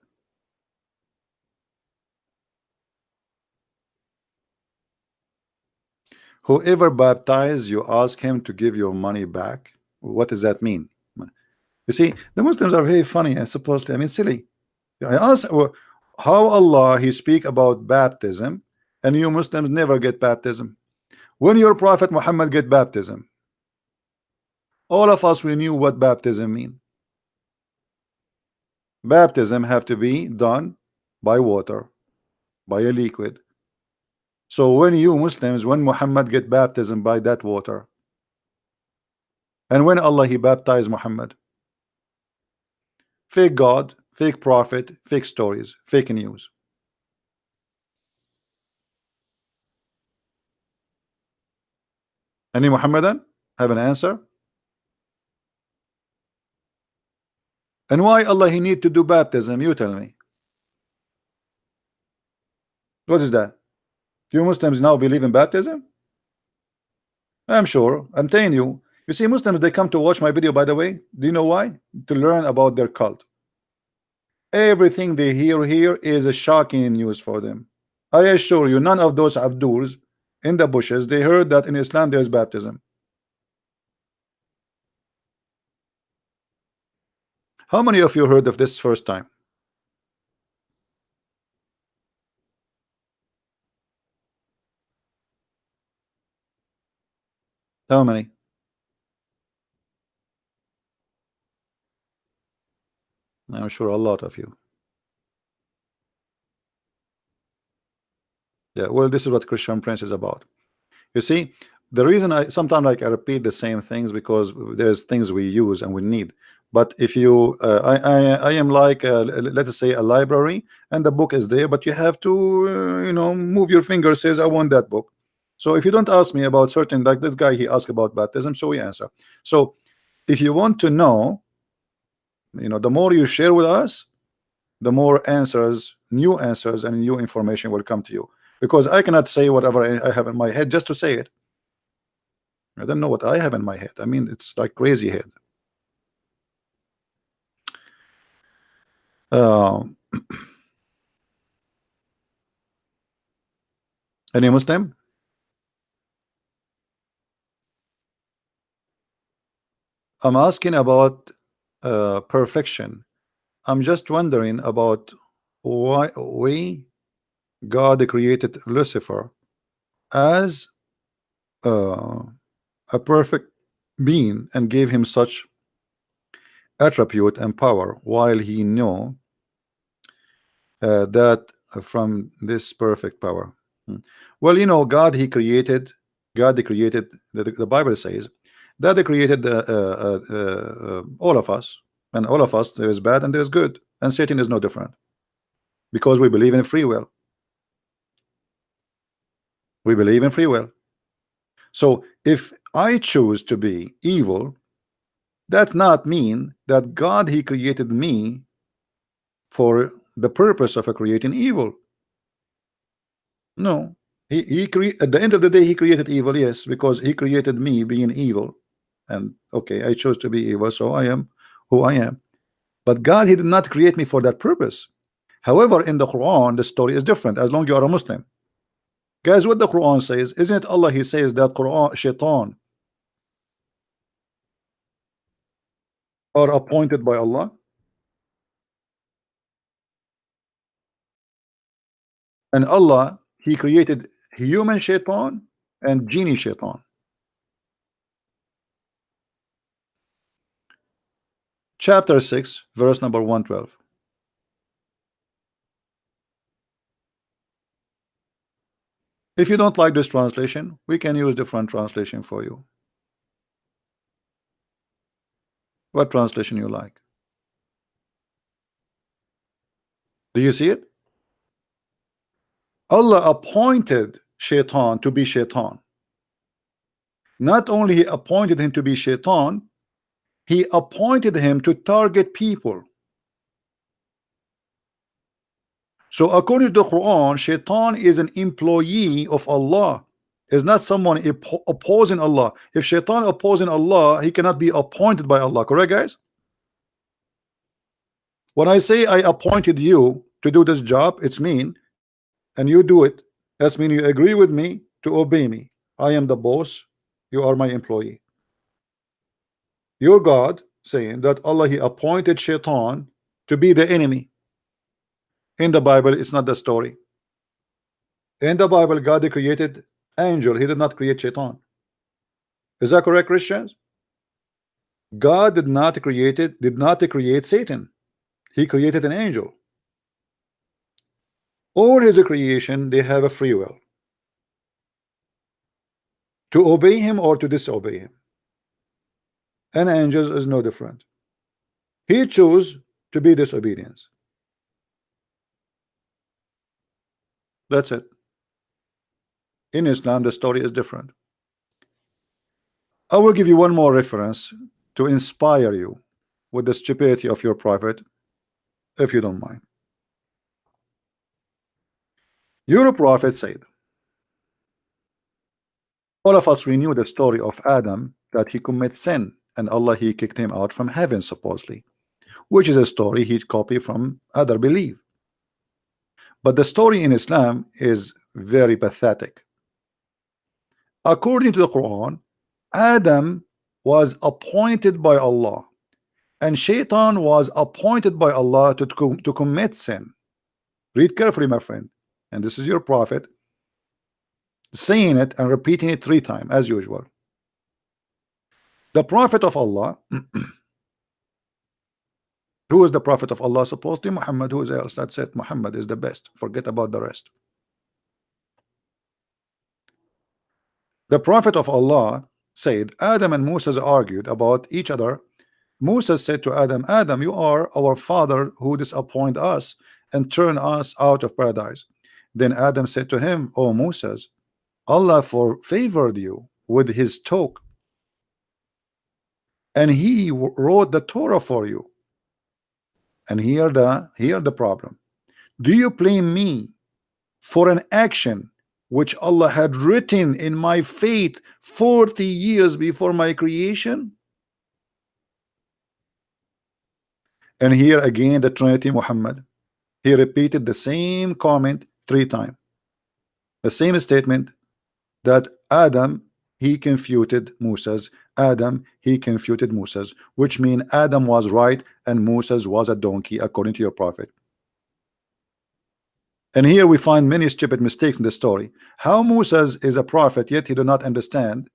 Whoever baptized, you ask him to give your money back. What does that mean? You see, the Muslims are very funny and supposedly, I mean, silly. I ask how Allah he speak about baptism, and you Muslims never get baptism. When your Prophet Muhammad get baptism, all of us we knew what baptism mean. Baptism have to be done by water, by a liquid. So when you Muslims, when Muhammad get baptism by that water, and when Allah he baptized Muhammad, fake God, fake prophet, fake stories, fake news. Any Muhammadan have an answer? And why Allah he need to do baptism? You tell me. What is that? You Muslims now believe in baptism? I'm sure. I'm telling you. You see, Muslims they come to watch my video. By the way, do you know why? To learn about their cult. Everything they hear here is a shocking news for them. I assure you, none of those Abduls in the bushes they heard that in Islam there is baptism. How many of you heard of this first time? How many? I'm sure a lot of you. Yeah, well, this is what Christian Prince is about. You see, the reason I sometimes like I repeat the same things because there's things we use and we need. But if you, I am like let us say a library, and the book is there, but you have to, you know, move your finger. Says I want that book. So if you don't ask me about certain, like this guy, he asked about baptism, so we answer. So if you want to know, you know, the more you share with us, the more answers, new answers, and new information will come to you. Because I cannot say whatever I have in my head just to say it. I don't know what I have in my head. I mean, it's like crazy head. Any Muslim? I'm asking about perfection. I'm just wondering about why God created Lucifer as a perfect being and gave him such attribute and power, while he knew that from this perfect power. Well, you know, God he created, the Bible says that he created all of us, and all of us, there is bad and there is good, and Satan is no different, because we believe in free will. We believe in free will. So if I choose to be evil, that's not mean that God he created me for the purpose of creating evil. No, at the end of the day he created evil, yes, because he created me being evil, and okay, I chose to be evil, so I am who I am. But God he did not create me for that purpose. However, in the Quran the story is different. As long as you are a Muslim, guys, what the Quran says, isn't it Allah he says that Quran shaitan are appointed by Allah, and Allah he created human shaitan and genie shaitan. Chapter 6 verse number 112. If you don't like this translation, we can use different translation for you. What translation you like? Do you see it? Allah appointed Shaitan to be Shaitan. Not only he appointed him to be Shaitan, he appointed him to target people. So according to the Quran, Shaitan is an employee of Allah. Is not someone opposing Allah. If Shaitan opposing Allah, he cannot be appointed by Allah. Correct, guys? When I say I appointed you to do this job, it's mean, and you do it. That's mean you agree with me to obey me. I am the boss. You are my employee. Your God saying that Allah he appointed Shaitan to be the enemy. In the Bible, it's not the story. In the Bible, God created angel. He did not create Shaitan. Is that correct, Christians? God did not create Satan. He created an angel. All his creation, they have a free will to obey him or to disobey him. And angels is no different. He chose to be disobedience. That's it. In Islam, the story is different. I will give you one more reference to inspire you with the stupidity of your prophet, if you don't mind. Your prophet said, all of us, we knew the story of Adam, that he commits sin and Allah he kicked him out from heaven supposedly, which is a story he'd copy from other belief. But the story in Islam is very pathetic. According to the Quran, Adam was appointed by Allah and Shaitan was appointed by Allah to commit sin. Read carefully, my friend, and this is your prophet saying it and repeating it 3 times as usual. The prophet of Allah who is the prophet of Allah? Supposedly Muhammad. Who is else? That's it. Muhammad is the best. Forget about the rest. The prophet of Allah said Adam and Moses argued about each other. Moses said to Adam, Adam, you are our father who disappoint us and turn us out of paradise. Then Adam said to him, O Moses, Allah favored you with his talk and he wrote the Torah for you. And here the problem. Do you blame me for an action which Allah had written in my fate 40 years before my creation? And here again the Trinity Muhammad, he repeated the same comment 3 times, the same statement, that Adam he confuted Moses, Adam he confuted Moses, which means Adam was right and Moses was a donkey according to your prophet. And here we find many stupid mistakes in the story. How Moses is a prophet yet he do not understand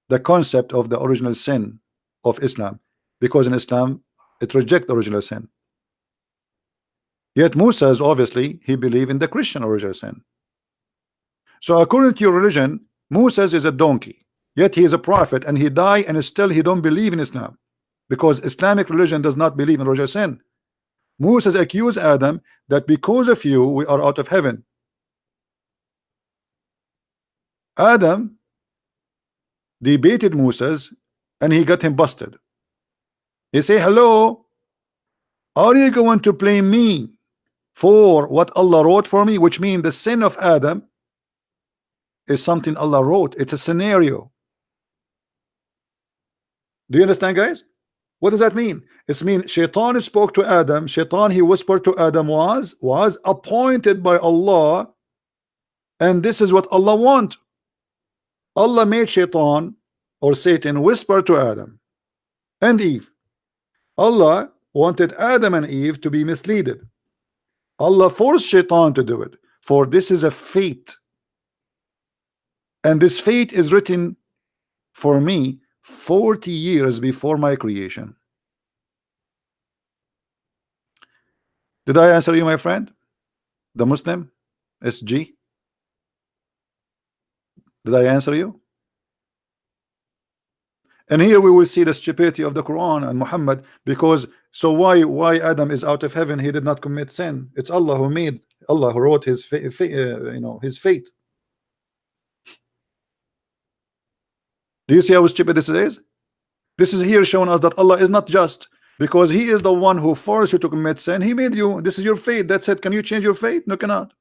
the concept of the original sin of Islam, because in Islam it rejects original sin. Yet Moses obviously he believed in the Christian original sin. So according to your religion, Moses is a donkey, yet he is a prophet and he died and still he don't believe in Islam, because Islamic religion does not believe in original sin. Moses accused Adam that because of you we are out of heaven. Adam debated Moses and he got him busted. He say, hello, are you going to blame me for what Allah wrote for me? Which means the sin of Adam is something Allah wrote. It's a scenario. Do you understand, guys? What does that mean? It means Shaitan spoke to Adam. Shaitan he whispered to Adam was appointed by Allah, and this is what Allah want. Allah made Shaitan or Satan whisper to Adam and Eve. Allah wanted Adam and Eve to be misleaded. Allah forced Shaitan to do it, for this is a fate, and this fate is written for me 40 years before my creation. Did I answer you, my friend? The Muslim SG? Did I answer you? And here we will see the stupidity of the Quran and Muhammad, because so why Adam is out of heaven? He did not commit sin. It's Allah who made, Allah who wrote his his fate. Do you see how stupid this is? This is here showing us that Allah is not just, because He is the one who forced you to commit sin. He made you. This is your fate. That's it. Can you change your fate? No, cannot.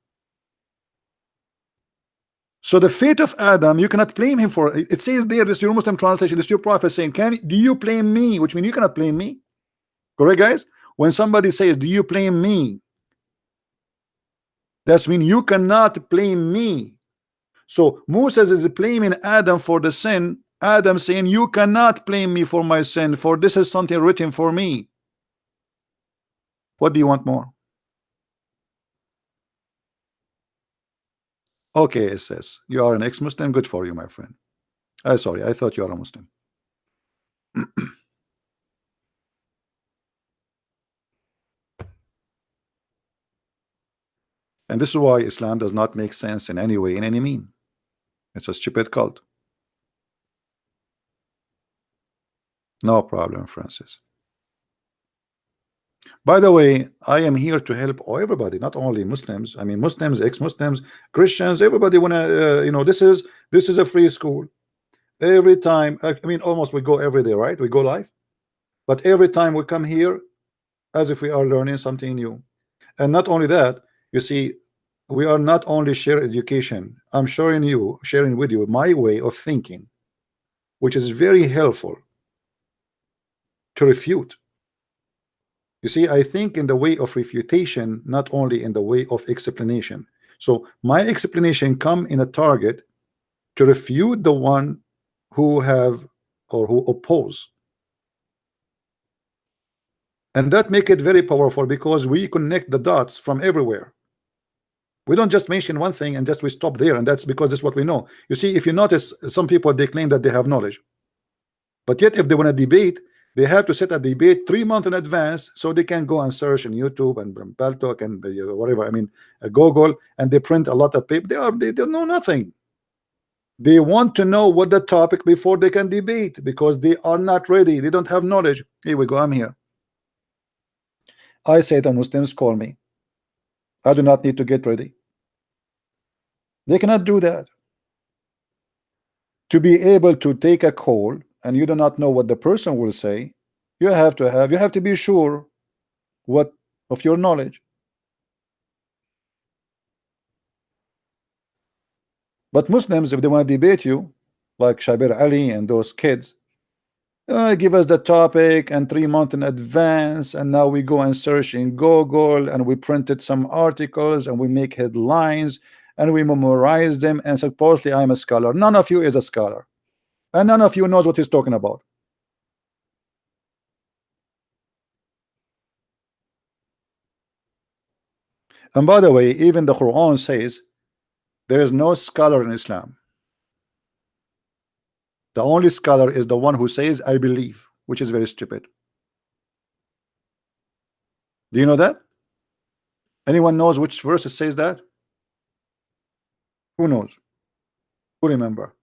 So the fate of Adam, you cannot blame him for it. It says there, this is your Muslim translation, this is your prophet saying, do you blame me? Which means you cannot blame me. Correct, guys? When somebody says, do you blame me? That's mean you cannot blame me. So Moses is blaming Adam for the sin. Adam saying, you cannot blame me for my sin, for this is something written for me. What do you want more? Okay, it says you are an ex-Muslim. Good for you, my friend. Sorry, I thought you are a Muslim. And this is why Islam does not make sense in any way, in any mean. It's a stupid cult. No problem, Francis. By the way, I am here to help everybody, not only Muslims. I mean, Muslims, ex-Muslims, Christians, everybody wanna, this is a free school. Every time, I mean, almost we go every day, right? We go live, but every time we come here, as if we are learning something new. And not only that, you see, we are not only sharing education. I'm sharing with you my way of thinking, which is very helpful to refute. You see, I think in the way of refutation, not only in the way of explanation. So my explanation come in a target to refute the one who have or who oppose. And that make it very powerful, because we connect the dots from everywhere. We don't just mention one thing and just we stop there, and that's because that's what we know. You see, if you notice, some people, they claim that they have knowledge, but yet if they want to debate, they have to set a debate 3 months in advance, so they can go and search on YouTube and Paltalk and whatever. I mean, Google, and they print a lot of paper. They don't know nothing. They want to know what the topic before they can debate, because they are not ready. They don't have knowledge. Here we go. I'm here. I say the Muslims call me. I do not need to get ready. They cannot do that. To be able to take a call and you do not know what the person will say, you have to be sure what of your knowledge. But Muslims, if they want to debate you, like Shabir Ali and those kids, give us the topic and 3 months in advance, and now we go and search in Google, and we printed some articles, and we make headlines, and we memorize them, and supposedly I'm a scholar. None of you is a scholar, and none of you knows what he's talking about. And by the way, even the Quran says there is no scholar in Islam. The only scholar is the one who says I believe, which is very stupid. Do you know that? Anyone knows which verse it says that? Who knows? Who remember?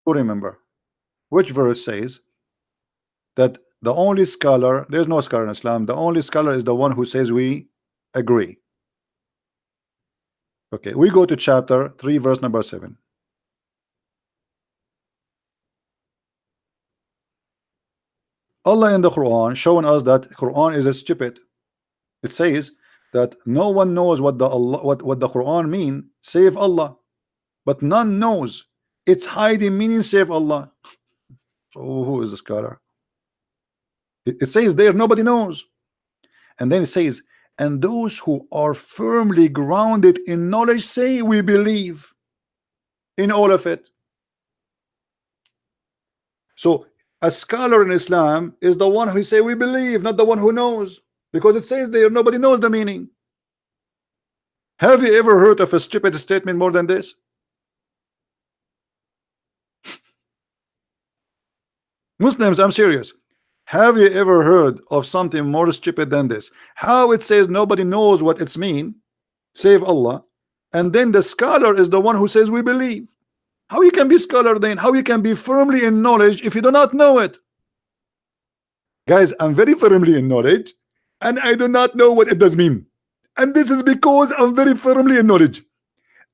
Who remember? Which verse says that the only scholar, there's no scholar in Islam, the only scholar is the one who says we agree? Okay, we go to chapter 3, verse number 7. Allah in the Quran showing us that Quran is stupid. It says that no one knows what the Quran mean save Allah, but none knows its hiding meaning save Allah. So who is the scholar? It says there nobody knows, and then it says, and those who are firmly grounded in knowledge say we believe in all of it. So a scholar in Islam is the one who say we believe, not the one who knows, because it says there nobody knows the meaning. Have you ever heard of a stupid statement more than this? Muslims, I'm serious. Have you ever heard of something more stupid than this? How it says nobody knows what it's mean save Allah, and then the scholar is the one who says we believe. How you can be scholar then? How you can be firmly in knowledge if you do not know it? Guys, I'm very firmly in knowledge, and I do not know what it does mean. And this is because I'm very firmly in knowledge.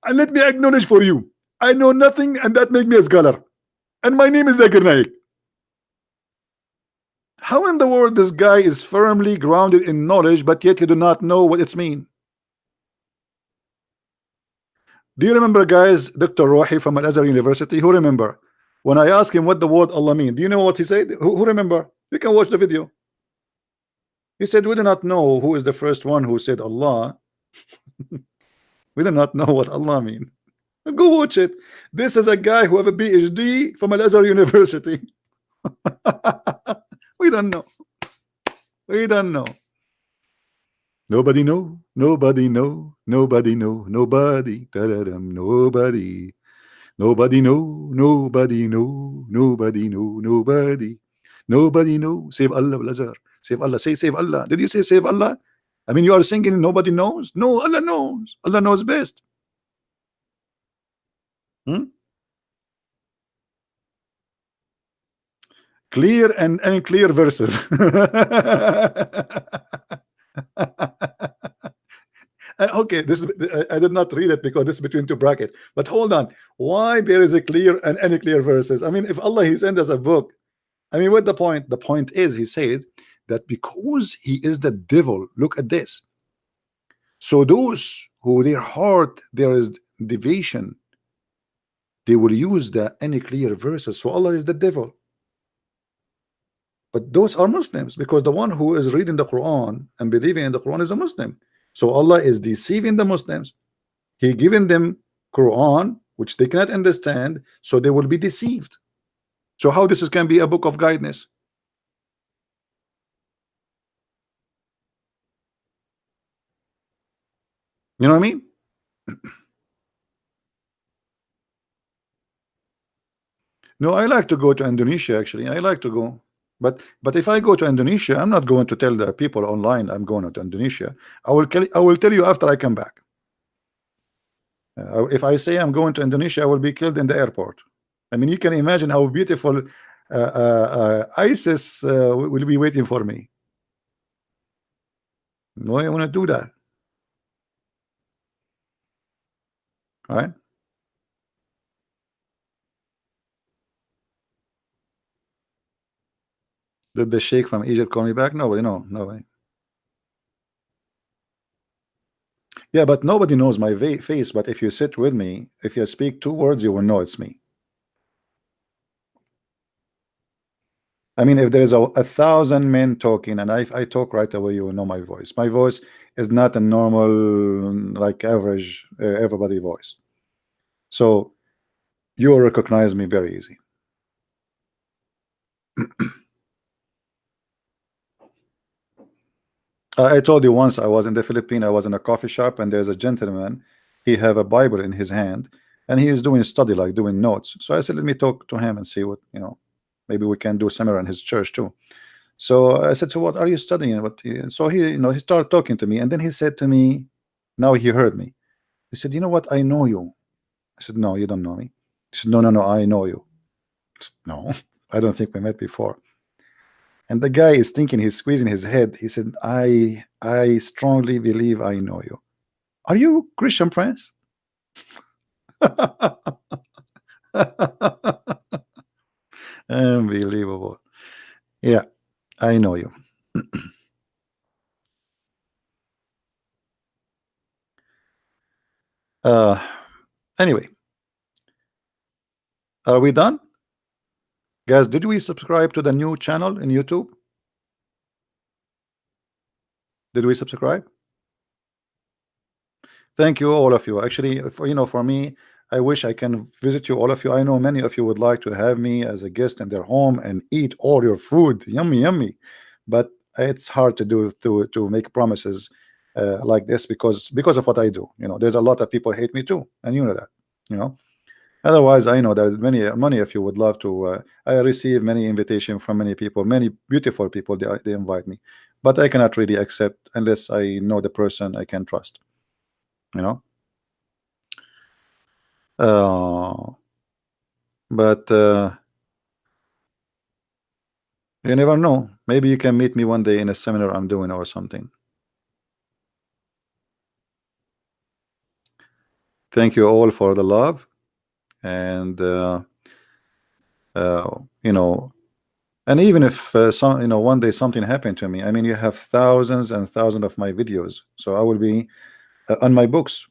And let me acknowledge for you, I know nothing, and that makes me a scholar. And my name is Zakir Naik. How in the world this guy is firmly grounded in knowledge, but yet you do not know what it's mean? Do you remember, guys, Dr. Rohi from Al-Azhar University? Who remember? When I asked him what the word Allah mean, do you know what he said? Who remember? You can watch the video. He said, we do not know who is the first one who said Allah. We do not know what Allah mean. Go watch it. This is a guy who have a PhD from Al-Azhar University. We don't know. We don't know. Nobody know. Nobody know. Nobody know. Nobody. Da-da-dum, nobody. Nobody know. Nobody know. Nobody know. Nobody. Nobody know. Save Allah, Al-Azhar. Save Allah. Say save Allah. Did you say save Allah? I mean, you are singing nobody knows. No, Allah knows. Allah knows best. Clear and unclear verses. Okay, this is, I did not read it because this is between two brackets. But hold on, why there is a clear and unclear verses? I mean, if Allah he sent us a book, I mean, what the point? The point is, he said that because he is the devil. Look at this. So those who their heart there is deviation, they will use the unclear verses. So Allah is the devil. But those are Muslims, because the one who is reading the Quran and believing in the Quran is a Muslim. So Allah is deceiving the Muslims. He given them Quran which they cannot understand, so they will be deceived. So how this can be a book of guidance? You know what I mean? No, I like to go to Indonesia. Actually, I like to go. But if I go to Indonesia, I'm not going to tell the people online I'm going to Indonesia. I will tell you after I come back. If I say I'm going to Indonesia, I will be killed in the airport. I mean, you can imagine how beautiful ISIS will be waiting for me. No, I want to do that. Right? Did the sheikh from Egypt call me back? Nobody, no way. Yeah, but nobody knows my face. But if you sit with me, if you speak 2 words, you will know it's me. I mean, if there is 1,000 men talking and I talk right away, you will know my voice. My voice is not a normal, like average everybody voice. So you will recognize me very easy. I told you once I was in the Philippines. I was in a coffee shop and there's a gentleman. He have a Bible in his hand and he is doing study, like doing notes. So I said, let me talk to him and see what, you know, maybe we can do seminar in his church too. So I said, so what are you studying? So he, you know, he started talking to me, and then he said to me, now he heard me. He said, you know what? I know you. I said, no, you don't know me. He said, no, I know you. I said, no, I don't think we met before. And the guy is thinking, he's squeezing his head. He said, I strongly believe I know you. Are you Christian Prince? Unbelievable. Yeah, I know you. Anyway, are we done? Guys, did we subscribe to the new channel in YouTube? Did we subscribe? Thank you, all of you. Actually, for me, I wish I can visit you, all of you. I know many of you would like to have me as a guest in their home and eat all your food. Yummy, yummy. But it's hard to do, to make promises like this because of what I do. There's a lot of people hate me too, and you know that. Otherwise, I know that many of you would love to. I receive many invitations from many people, many beautiful people. They invite me, but I cannot really accept unless I know the person I can trust. But you never know. Maybe you can meet me one day in a seminar I'm doing or something. Thank you all for the love, and you know, and even if some, you know, one day something happened to me, I mean, you have thousands and thousands of my videos, so I will be on my books.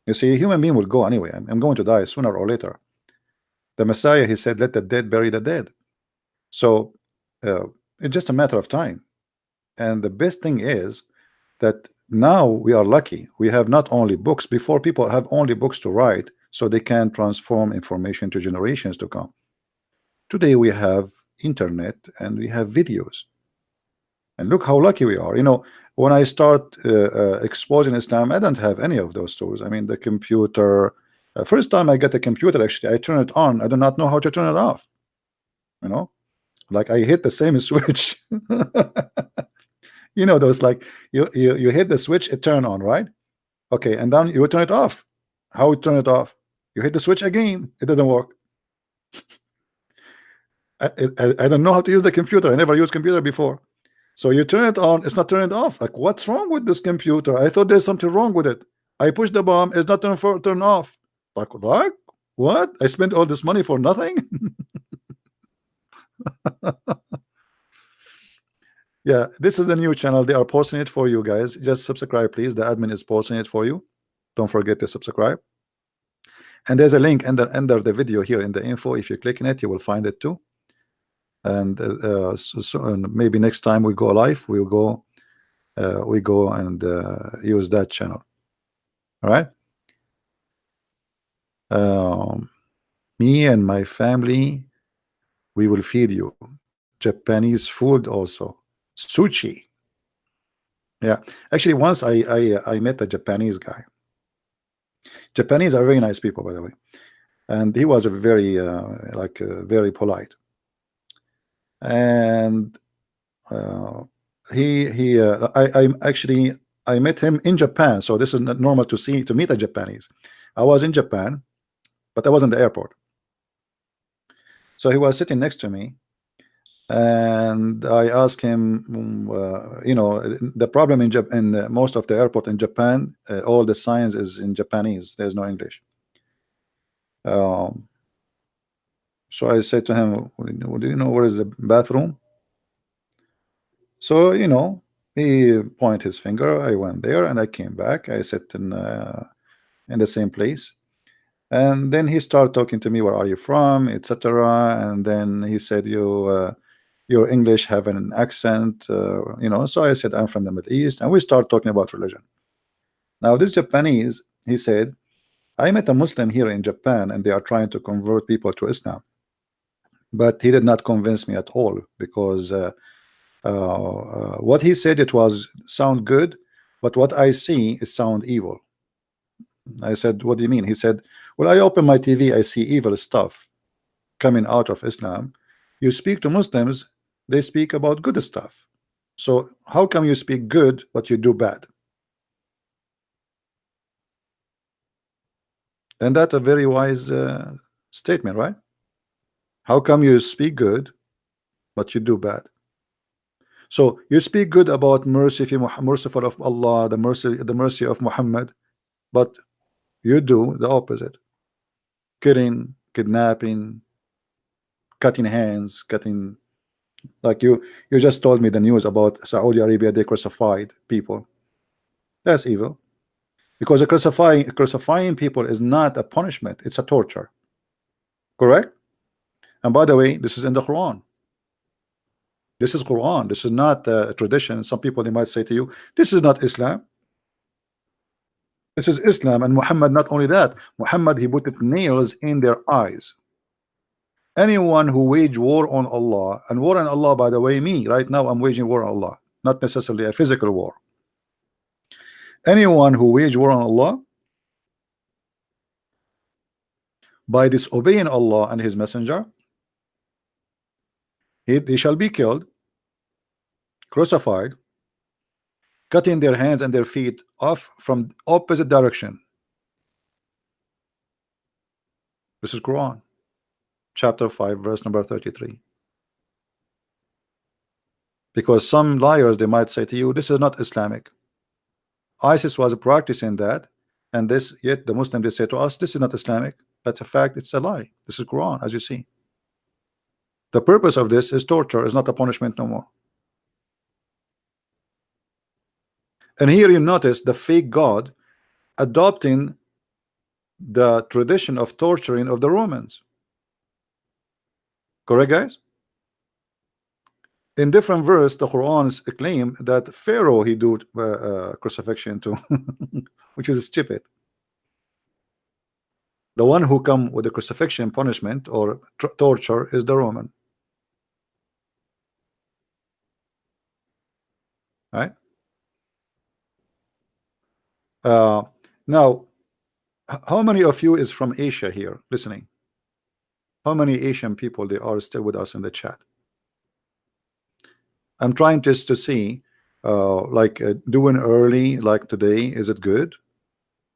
You see, a human being will go anyway. I'm going to die sooner or later. The Messiah, he said, let the dead bury the dead. So it's just a matter of time. And the best thing is that now we are lucky. We have not only books. Before, people have only books to write so they can transform information to generations to come. Today we have internet and we have videos. And look how lucky we are. You know, when I start exposing Islam, I don't have any of those tools. I mean, the computer. First time I get a computer, actually, I turn it on. I do not know how to turn it off. You know, like I hit the same switch. You know, those like you hit the switch, it turn on, right? Okay, and then you turn it off. How you turn it off? You hit the switch again, it doesn't work. I don't know how to use the computer. I never used computer before. So you turn it on, it's not turning off. Like, what's wrong with this computer? I thought there's something wrong with it. I push the bomb, it's not turn off. Like what? I spent all this money for nothing. Yeah, this is the new channel. They are posting it for you guys. Just subscribe, please. The admin is posting it for you. Don't forget to subscribe. And there's a link under the video here in the info. If you click on it, you will find it too. And and maybe next time we go live, we go and use that channel. All right. Me and my family, we will feed you Japanese food also, sushi. Yeah, actually, once I met a Japanese guy. Japanese are very nice people, by the way, and he was a very very polite. And I met him in Japan, so this is not normal to meet a Japanese. I was in Japan, but I was in the airport. So he was sitting next to me, and I asked him, you know, the problem in most of the airport in Japan, all the signs is in Japanese. There's no English. So I said to him, do you know where is the bathroom? So, you know, he pointed his finger. I went there and I came back. I sat in the same place. And then he started talking to me, where are you from, etc. And then he said, your English have an accent, you know. So I said, I'm from the Middle East, and we start talking about religion. Now this Japanese, he said, I met a Muslim here in Japan and they are trying to convert people to Islam, but he did not convince me at all, because what he said, it was sound good, but what I see is sound evil. I said, what do you mean? He said, well, I open my TV, I see evil stuff coming out of Islam. You speak to Muslims, they speak about good stuff. So how come you speak good but you do bad? And that's a very wise statement, right? How come you speak good but you do bad? So you speak good about merciful of Allah, the mercy of Muhammad, but you do the opposite: killing, kidnapping, cutting hands, cutting. Like you just told me the news about Saudi Arabia, they crucified people. That's evil, because crucifying people is not a punishment, it's a torture. Correct? And by the way, this is in the Quran. This is Quran. This is not a tradition. Some people, they might say to you, this is not Islam. This is Islam. And Muhammad, not only that, Muhammad, he put nails in their eyes. Anyone who wage war on Allah, and war on Allah, by the way, me right now, I'm waging war on Allah, not necessarily a physical war. Anyone who wage war on Allah by disobeying Allah and his messenger, he shall be killed, crucified, cutting their hands and their feet off from opposite direction. This is Quran. chapter 5 verse number 33. Because some liars, they might say to you, this is not Islamic. ISIS was practicing that, and this, yet the Muslim, they say to us, this is not Islamic. But in fact, it's a lie. This is Quran, as you see. The purpose of this is torture, is not a punishment no more. And here you notice the fake God adopting the tradition of torturing of the Romans. Correct, guys? In different verse, the Quran's claim that Pharaoh he do crucifixion to, which is stupid. The one who come with the crucifixion punishment or torture is the Roman. Right? Now, how many of you is from Asia here listening? How many Asian people they are still with us in the chat? I'm trying just to see, like doing early, like today, is it good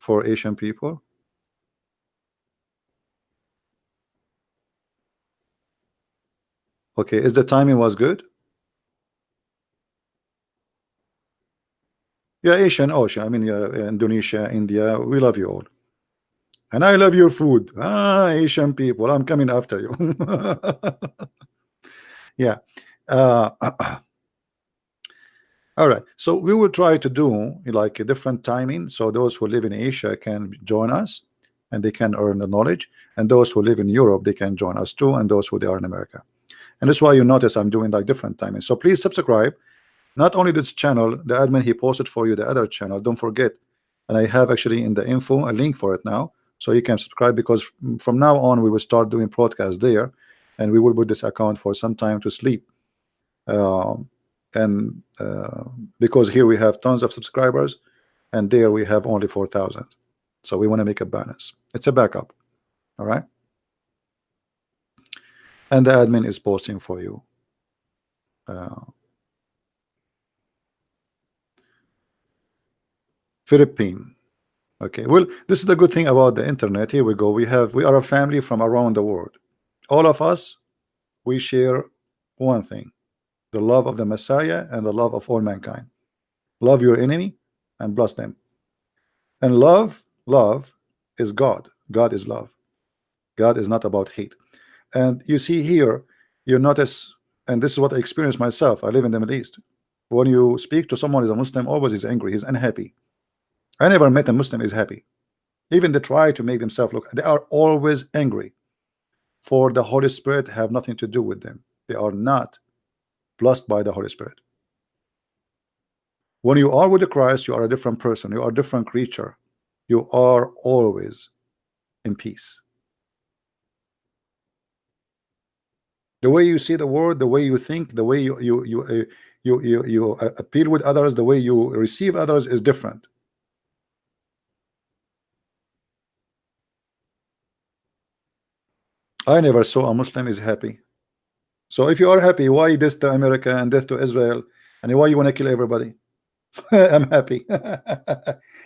for Asian people? Okay, is the timing was good? Yeah, Asian, Ocean. I mean, Indonesia, India. We love you all, and I love your food. Asian people, I'm coming after you. Yeah. All right, so we will try to do like a different timing, so those who live in Asia can join us and they can earn the knowledge, and those who live in Europe, they can join us too, and those who they are in America. And that's why you notice I'm doing like different timing. So please subscribe. Not only this channel, the admin he posted for you the other channel, don't forget. And I have actually in the info a link for it now, so you can subscribe, because from now on we will start doing broadcasts there, and we will put this account for some time to sleep. Because here we have tons of subscribers, and there we have only 4,000, so we want to make a balance. It's a backup. All right, and the admin is posting for you. Philippine. Okay, well, this is the good thing about the internet. Here we go. We are a family from around the world. All of us, we share one thing: the love of the Messiah and the love of all mankind. Love your enemy and bless them. And love is God. God is love. God is not about hate. And you see here, you notice, and this is what I experienced myself. I live in the Middle East. When you speak to someone who is a Muslim, always is angry, he's unhappy. I never met a Muslim is happy. Even they try to make themselves look, they are always angry. For the Holy Spirit have nothing to do with them. They are not blessed by the Holy Spirit. When you are with the Christ, you are a different person. You are a different creature. You are always in peace. The way you see the world, the way you think, the way you appeal with others, the way you receive others is different. I never saw a Muslim is happy. So if you are happy, why this to America and death to Israel, and why you want to kill everybody? I'm happy.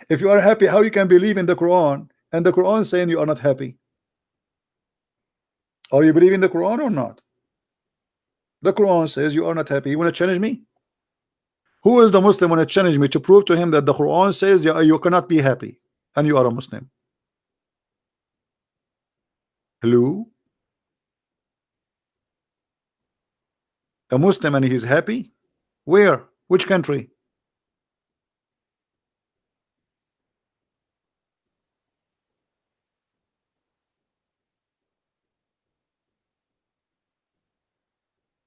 If you are happy, how you can believe in the Quran and the Quran saying you are not happy? Are you believing the Quran or not? The Quran says you are not happy. You want to challenge me? Who is the Muslim want to challenge me to prove to him that the Quran says you cannot be happy and you are a Muslim? Hello? A Muslim and he's happy? Where? Which country?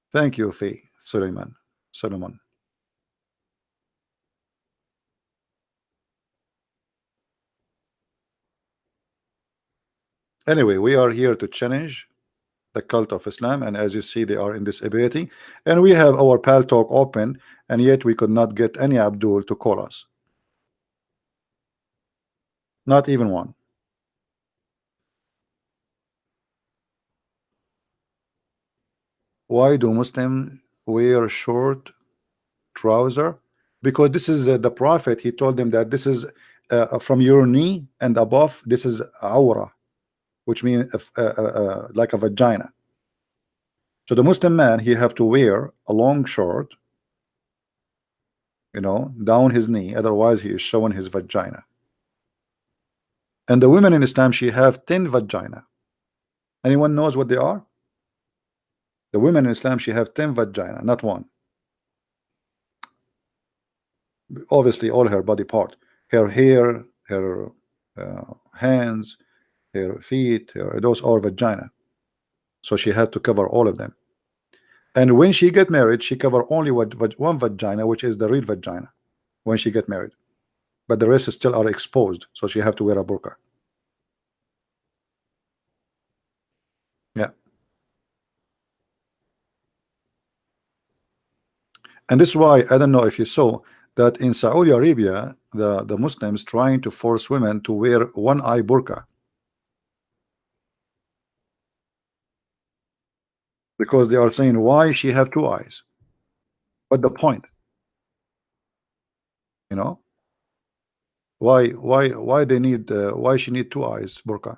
Thank you, Faye. Solomon. Anyway, we are here to challenge the cult of Islam, and as you see, they are in this ability, and we have our Pal Talk open, and yet we could not get any Abdul to call us. Not even one. Why do Muslims wear short trouser? Because this is the Prophet. He told them that this is from your knee and above. This is awra, which means like a vagina. So the Muslim man, he have to wear a long short, you know, down his knee, otherwise he is showing his vagina. And the women in Islam, she have 10 vagina. Anyone knows what they are? The women in Islam, she have 10 vagina, not one. Obviously all her body part, her hair, her hands, her feet, those are vagina. So she had to cover all of them. And when she get married, she cover only one vagina, which is the real vagina, when she get married. But the rest still are exposed, so she have to wear a burqa. Yeah. And this is why, I don't know if you saw that in Saudi Arabia, the Muslims trying to force women to wear one eye burqa, because they are saying, why she have two eyes? What the point? You know, why they need why she need two eyes burqa?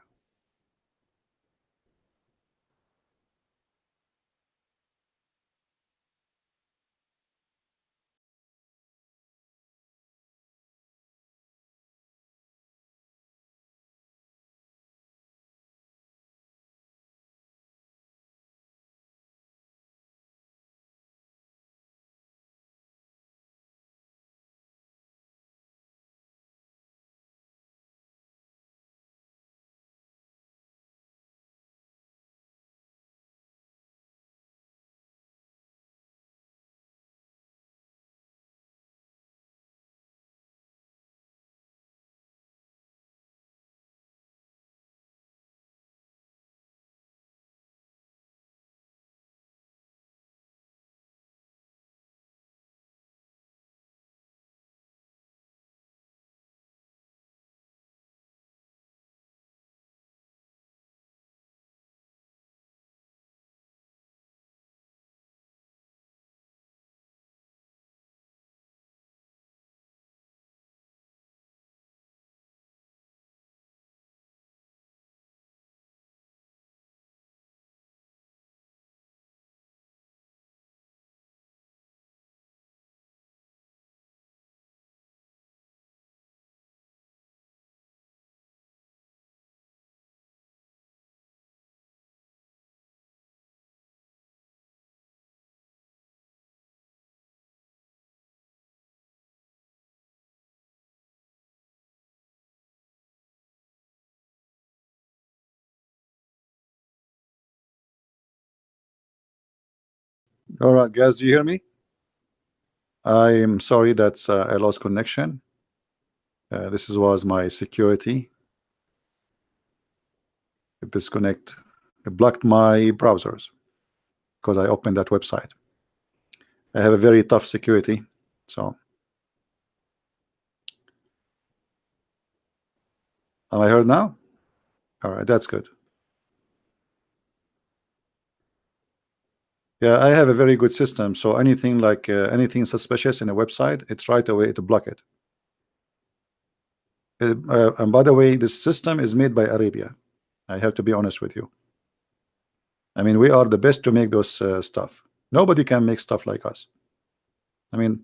All right, guys, do you hear me? I'm sorry that I lost connection. This was my security. Disconnect. It blocked my browsers because I opened that website. I have a very tough security, so am I heard now? All right, that's good. Yeah, I have a very good system, so anything like anything suspicious in a website, it's right away to block it. And by the way, this system is made by Arabia. I have to be honest with you. I mean, we are the best to make those stuff. Nobody can make stuff like us. I mean,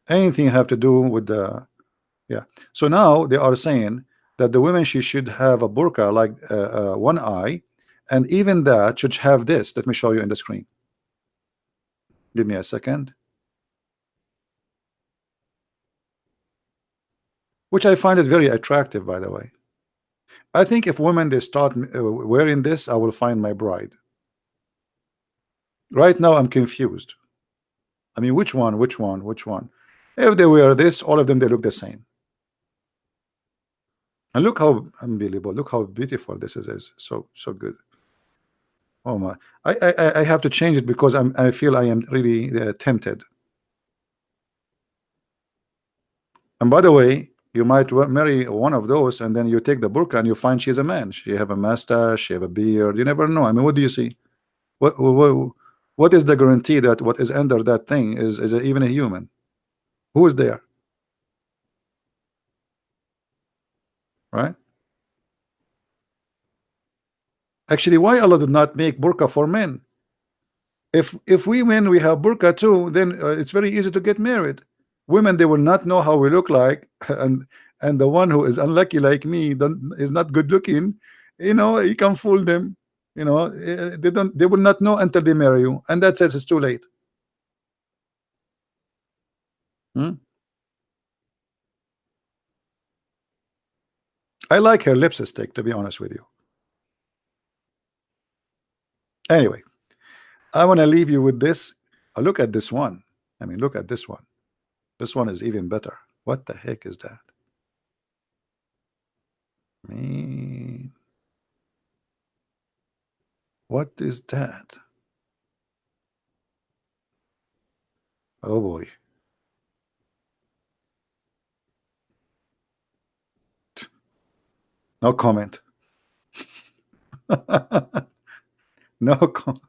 anything have to do with the yeah. So now they are saying that the women, she should have a burqa like one eye, and even that should have this. Let me show you in the screen. Give me a second. Which I find it very attractive, by the way. I think if women they start wearing this, I will find my bride. Right now, I'm confused. I mean, which one? Which one? Which one? If they wear this, all of them they look the same. And look how unbelievable! Look how beautiful this is. So good. Oh my! I have to change it because I feel I am really tempted. And by the way, you might marry one of those, and then you take the burqa and you find she's a man. She have a mustache, she have a beard. You never know. I mean, what do you see? What is the guarantee that what is under that thing is even a human? Who is there? Right? Actually, why Allah did not make burqa for men? If we men we have burqa too, then it's very easy to get married. Women, they will not know how we look like, and the one who is unlucky like me is not good looking, you can fool them. They will not know until they marry you, and that's it. It's too late. I like her lipstick, to be honest with you. Anyway, I want to leave you with this. Look at this one. I mean, look at this one. This one is even better. What the heck is that? Man, what is that? Oh boy. No comment. No comment.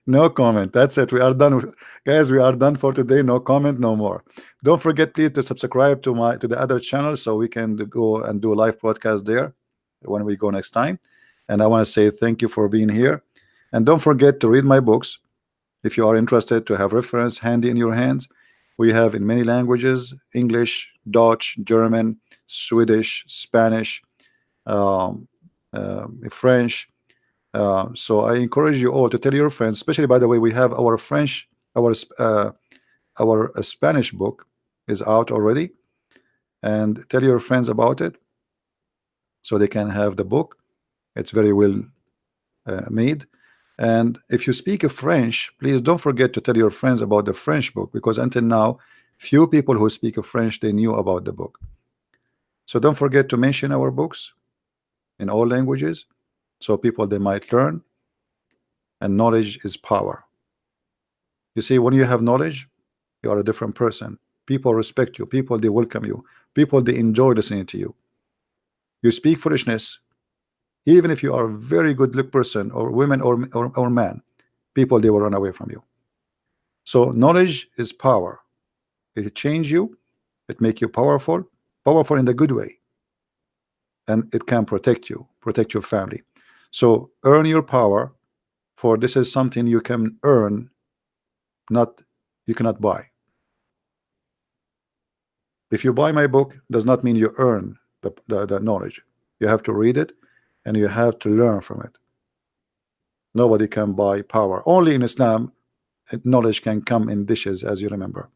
No comment. That's it. We are done, guys. We are done for today. No comment, no more. Don't forget, please, to subscribe to the other channel so we can go and do a live podcast there when we go next time. And I want to say thank you for being here. And don't forget to read my books if you are interested, to have reference handy in your hands. We have in many languages: English, Dutch, German, Swedish, Spanish, French. So I encourage you all to tell your friends, especially, by the way, we have our French, our Spanish book is out already, and tell your friends about it so they can have the book. It's very well made. And if you speak of French, please don't forget to tell your friends about the French book, because until now, few people who speak of French, they knew about the book. So don't forget to mention our books in all languages, so people, they might learn. And knowledge is power. You see, when you have knowledge, you are a different person. People respect you. People, they welcome you. People, they enjoy listening to you. You speak foolishness, even if you are a very good look person, or women, or man, people, they will run away from you. So knowledge is power. It change you. It make you powerful in the good way, and it can protect you, protect your family. So earn your power, for this is something you can earn, not you cannot buy. If you buy my book, does not mean you earn the knowledge. You have to read it, and you have to learn from it. Nobody can buy power. Only in Islam knowledge can come in dishes, as you remember.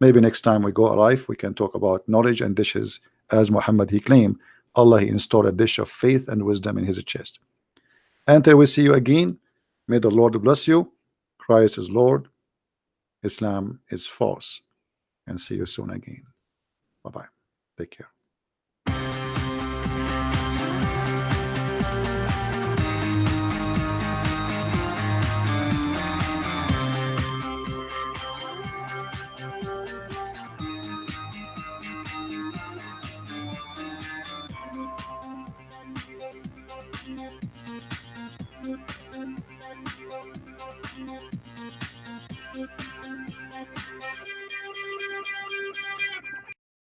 Maybe next time we go live, we can talk about knowledge and dishes, as Muhammad, he claimed Allah, he installed a dish of faith and wisdom in his chest. Until we see you again, may the Lord bless you. Christ is Lord, Islam is false. And see you soon again. Bye-bye. Take care.